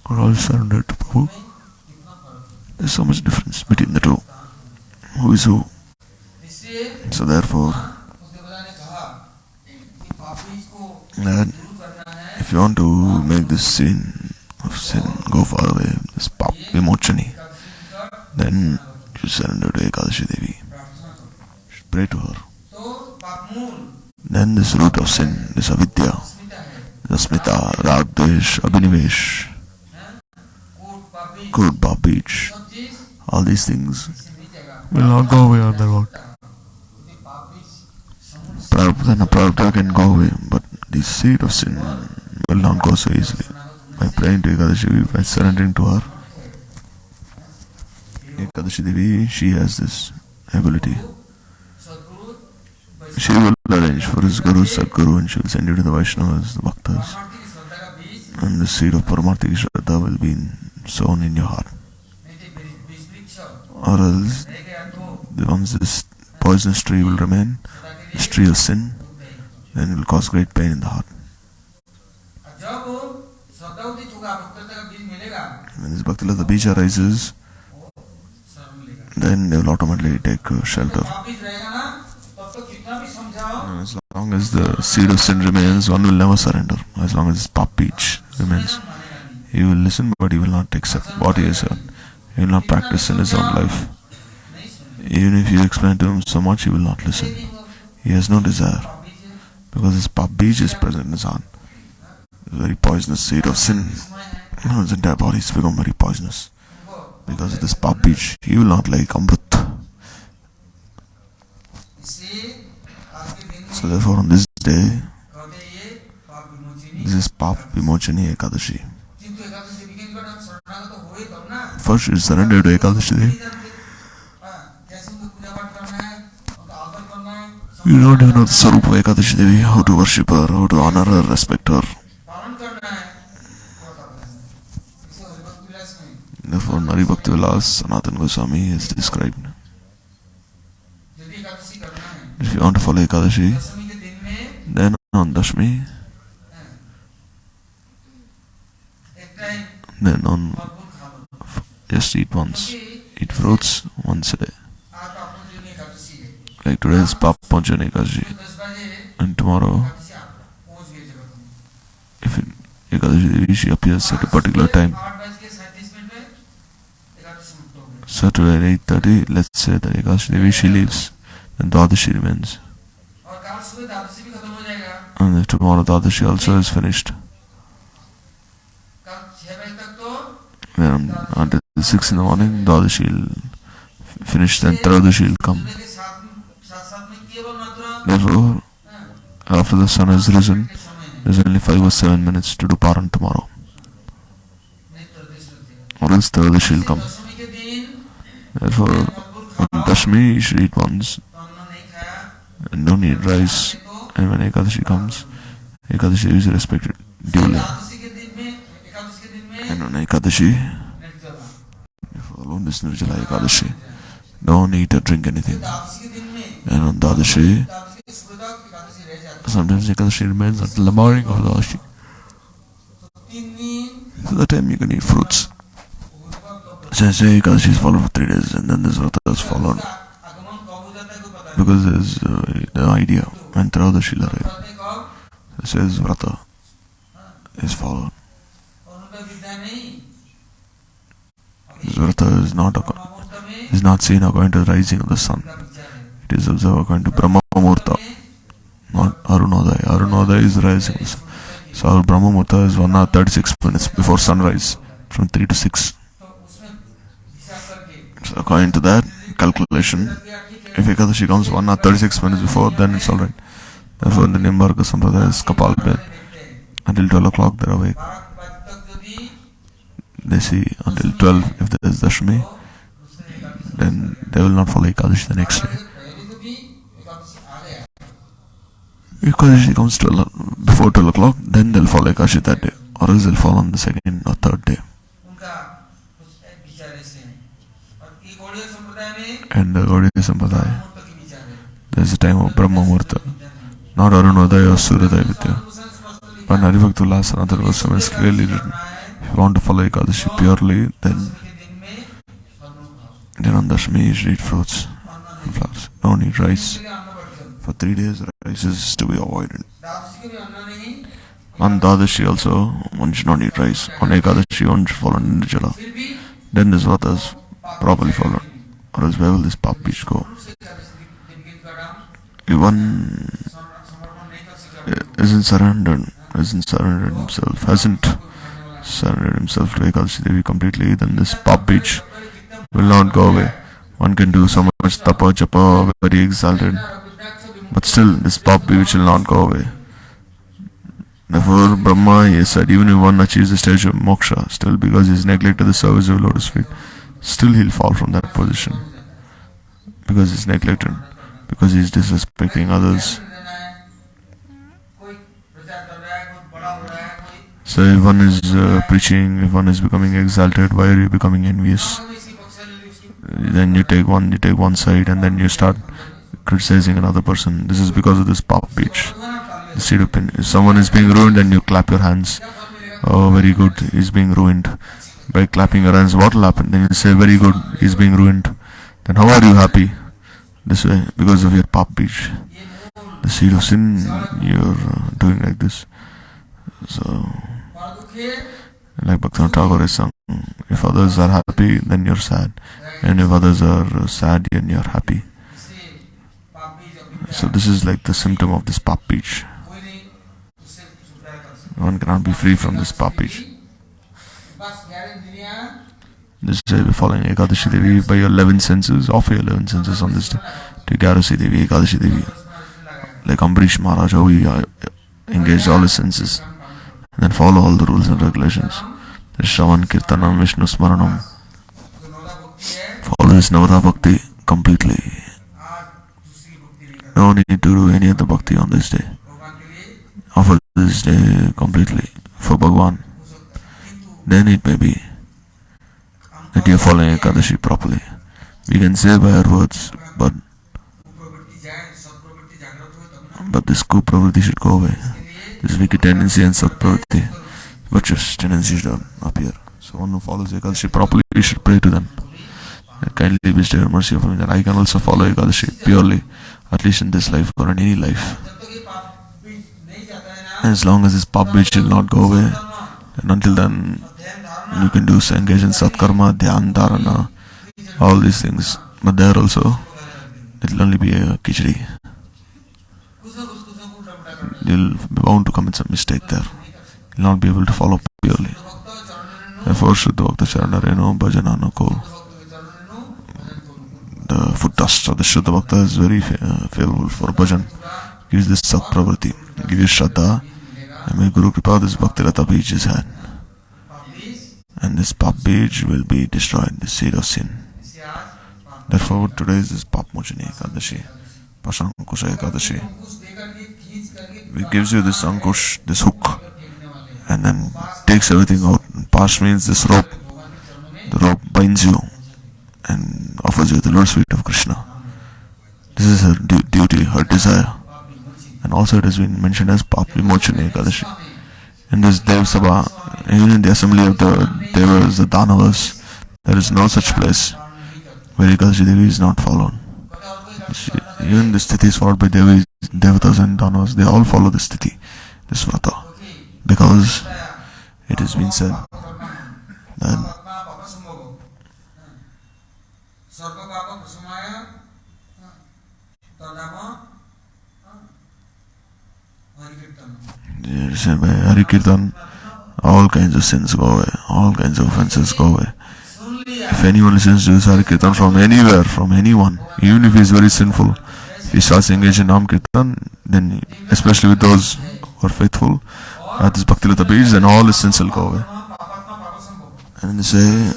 Speaker 2: Are all surrendered to Prabhu. There's so much difference between the two. Who is who? So therefore, that if you want to make this sin of sin go far away, this Papamochani, then you surrender to Ekadashi Devi. You should pray to her. Then this root of sin, this avidya, asmita, ragdesh, abhinivesh, good beach, all these things will not go away on their own. Then a prarabdha can go away, but the seed of sin will not go so easily. By praying to Ekadashi Devi, by surrendering to her, Ekadashi Devi, she has this ability. She will arrange for his Guru, Sadguru, and she will send you to the Vaishnavas, the Bhaktas. And the seed of Paramarthika Shraddha will be sown in your heart. Or else, once this poisonous tree will remain, this tree of sin, then it will cause great pain in the heart. When this Bhakti Lata Bija arises, then they will automatically take shelter. As long as the seed of sin remains, one will never surrender. As long as this pop beach remains, he will listen, but he will not accept what he has heard. He will not practice in his own life. Even if you explain to him so much, he will not listen. He has no desire, because this pop beach is present in his heart. The very poisonous seed of sin. His entire body has become very poisonous. Because of this pop beach, he will not like Amrit. So therefore on this day, this is Papamochani Ekadashi. First you surrender to Ekadashi Devi. You don't even know the Sarupa of Ekadashi Devi, how to worship her, how to honor her, respect her. Therefore, Nari Bhakti Vilas, Sanatana Goswami is described. If you want to follow Ekadashi, then on Dashmi, then on just eat once, eat fruits once a day. Like today is Papamochani Ekadashi, and tomorrow, if Ekadashi Devi, she appears at a particular time. So today at 8:30, let's say that Ekadashi Devi, she leaves, then Dwadashi remains. And if tomorrow Dwadashi also is finished, then until 6 in the morning, Dwadashi will finish, then Trayadashi will come. Therefore, after the sun has risen, there's only 5 or 7 minutes to do Paran tomorrow. Or else Trayadashi will come. Therefore, on Dashmi, you should eat once and don't eat rice. And when Ekadashi comes, Ekadashi is respected duly. And on Ekadashi, you follow this Nirjala Ekadashi. Don't eat or drink anything. And on Dwadashi, sometimes Ekadashi remains until the morning of Dwadashi. So that time you can eat fruits. So say Ekadashi is followed for 3 days, and then this Vrata is followed. Because there is the idea when Trayadashi will arrive. So says Vrata is followed. This vrata is not seen according to the rising of the sun. It is observed according to Brahma Murta, not Arunodaya. Arunodaya is the rising of the sun. So our Brahma Murta is 1 hour 36 minutes before sunrise, from 3 to 6. So according to that calculation, if Ekadashi comes 1 hour 36 minutes before, then it's alright. Therefore, in the Nimbarka Sampradaya is Kapal Bed. Until 12 o'clock they are awake. They see until 12 if there is Dashmi, then they will not follow Ekadashi the next day. If Ekadashi comes before 12 o'clock, then they'll follow Ekadashi that day, or else they'll fall on the second or third day. And the Gaudiya Sampradaya, there is a time of Brahma Murta, not Arunodaya or Suryodaya Vidya. But Haribhaktullah Sanatana Goswami is clearly written, if you want to follow Ekadashi purely, then on Dashmi you should eat fruits and flowers. Don't eat rice. For 3 days rice is to be avoided. On Dadashi also, one should not eat rice. On Ekadashi one should follow Nirjala. Then this vrata is properly followed. Or else where will this pap beach go? If one isn't surrendered himself, hasn't surrendered himself to Ekadashi Devi completely, then this pap beach will not go away. One can do so much tapa, japa, very exalted, but still this pap beach will not go away. Therefore Brahma, he said, even if one achieves the stage of moksha, still because he has neglected the service of lotus feet, still he'll fall from that position. Because he's neglected, because he's disrespecting others. So if one is preaching, if one is becoming exalted, why are you becoming envious? Then you take one side and then you start criticizing another person. This is because of this pop beach. The seed of pin. If someone is being ruined, then you clap your hands. Oh, very good, he's being ruined. By clapping your hands, what will happen? Then you say, very good, he's being ruined. Then how are you happy? This way, because of your pop beach. The seed of sin, you're doing like this. So, like Bhakti Thakur is sung, if others are happy, then you're sad. And if others are sad, then you're happy. So this is like the symptom of this pop beach. One cannot be free from this pop beach. This day we're following Ekadashi Devi by your 11 senses, offer your 11 senses on this day to Ekadashi Devi, Ekadashi Devi. Like Ambarish Maharaj, how he engaged all his senses. And then follow all the rules and regulations. Shravan, Kirtanam, Vishnu Smaranam. Follow this Navada Bhakti completely. No need to do any other Bhakti on this day. Offer this day completely for Bhagwan. Then it may be that you are following Ekadashi properly. We can say by our words, but this kupravriti should go away. This wicked tendency and satpravriti, virtuous tendency should appear. So one who follows Ekadashi properly, we should pray to them. Kindly bestow your mercy upon me that I can also follow Ekadashi purely, at least in this life or in any life. And as long as this pop beach will not go away, and until then you can do engage in satkarma, dhyan, dharana, all these things. But there also, it will only be a kichdi. You'll be bound to commit some mistake there. You'll not be able to follow purely. Therefore, Shuddha Bhakta Charanareno Bhajanano Ko. The foot dust of the Shuddha Bhakta is very favorable for bhajan. Gives this satpravriti, give you Shraddha, and may Guru Kripa this Bhakti Rata beach is had. And this pap beach will be destroyed, the seed of sin. Therefore, today is this Papamochani Ekadashi, Pashankusha Ekadashi. It gives you this ankush, this hook, and then takes everything out. Pash means this rope. The rope binds you and offers you the lotus feet of Krishna. This is her duty, her desire. And also it has been mentioned as Papamochani Ekadashi. In this Dev Sabha, even in the assembly of the Devas, the Danavas, there is no such place where Ekadashi Devi is not followed. Even the sthiti is followed by Devatas and Danavas. They all follow the sthiti, this vrata, because it has been said that By Hari Kirtan, all kinds of sins go away, all kinds of offenses go away. If anyone listens to this Hari Kirtan from anywhere, from anyone, even if he is very sinful, if he starts engaging in Nam Kirtan, then especially with those who are faithful at this Bhakti Lata beach, then all his sins will go away. And they say,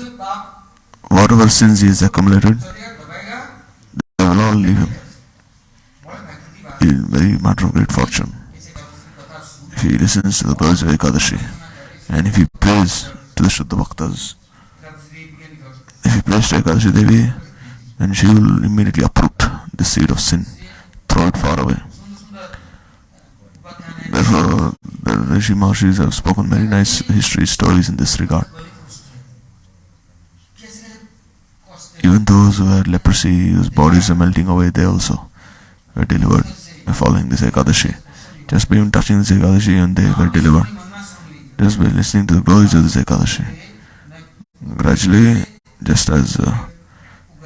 Speaker 2: whatever sins he has accumulated, they will all leave him. He is very matter of great fortune. If he listens to the words of Ekadashi, and if he prays to the Shuddha Bhaktas, if he prays to Ekadashi Devi, then she will immediately uproot the seed of sin, throw it far away. Therefore, the Rishi Maharshis have spoken very nice history stories in this regard. Even those who had leprosy, whose bodies are melting away, they also were delivered by following this Ekadashi. Just by even touching this Ekadashi and they were delivered. Just by listening to the glories of this Ekadashi. Gradually, just as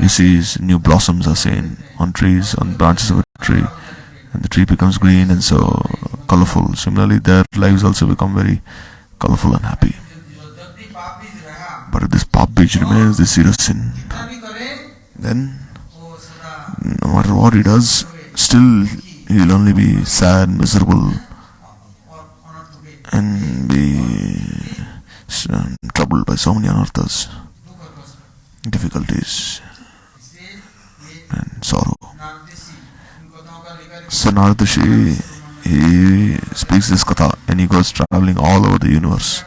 Speaker 2: you see new blossoms are seen on trees, on branches of a tree, and the tree becomes green and so colorful. Similarly, their lives also become very colorful and happy. But if this pop beach remains, this seed of sin, then no matter what he does, still he will only be sad, miserable, and be troubled by so many anarthas, difficulties, and sorrow. So Naradashi, he speaks this katha and he goes travelling all over the universe.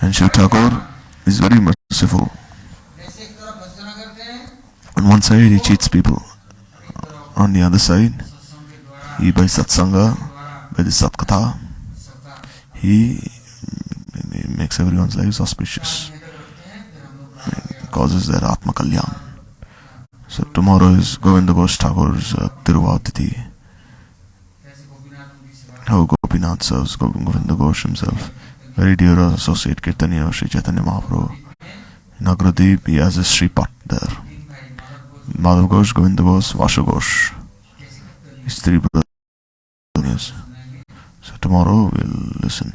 Speaker 2: And Shiv Thakur is very merciful. On one side he cheats people. On the other side, he by satsanga, by the satkatha, he makes everyone's lives auspicious. He causes their Atma Kalyan. So tomorrow is Govinda Ghosh Thakur's Tiruvatithi. How Gopinath serves Govinda Ghosh himself. Very dear associate Kirtaniya of Sri Chaitanya Mahaprabhu. In Agradip he has a Sripat there. Madhav Ghosh, Govinda Ghosh, Vashu Ghosh. His three brothers. So tomorrow we'll listen.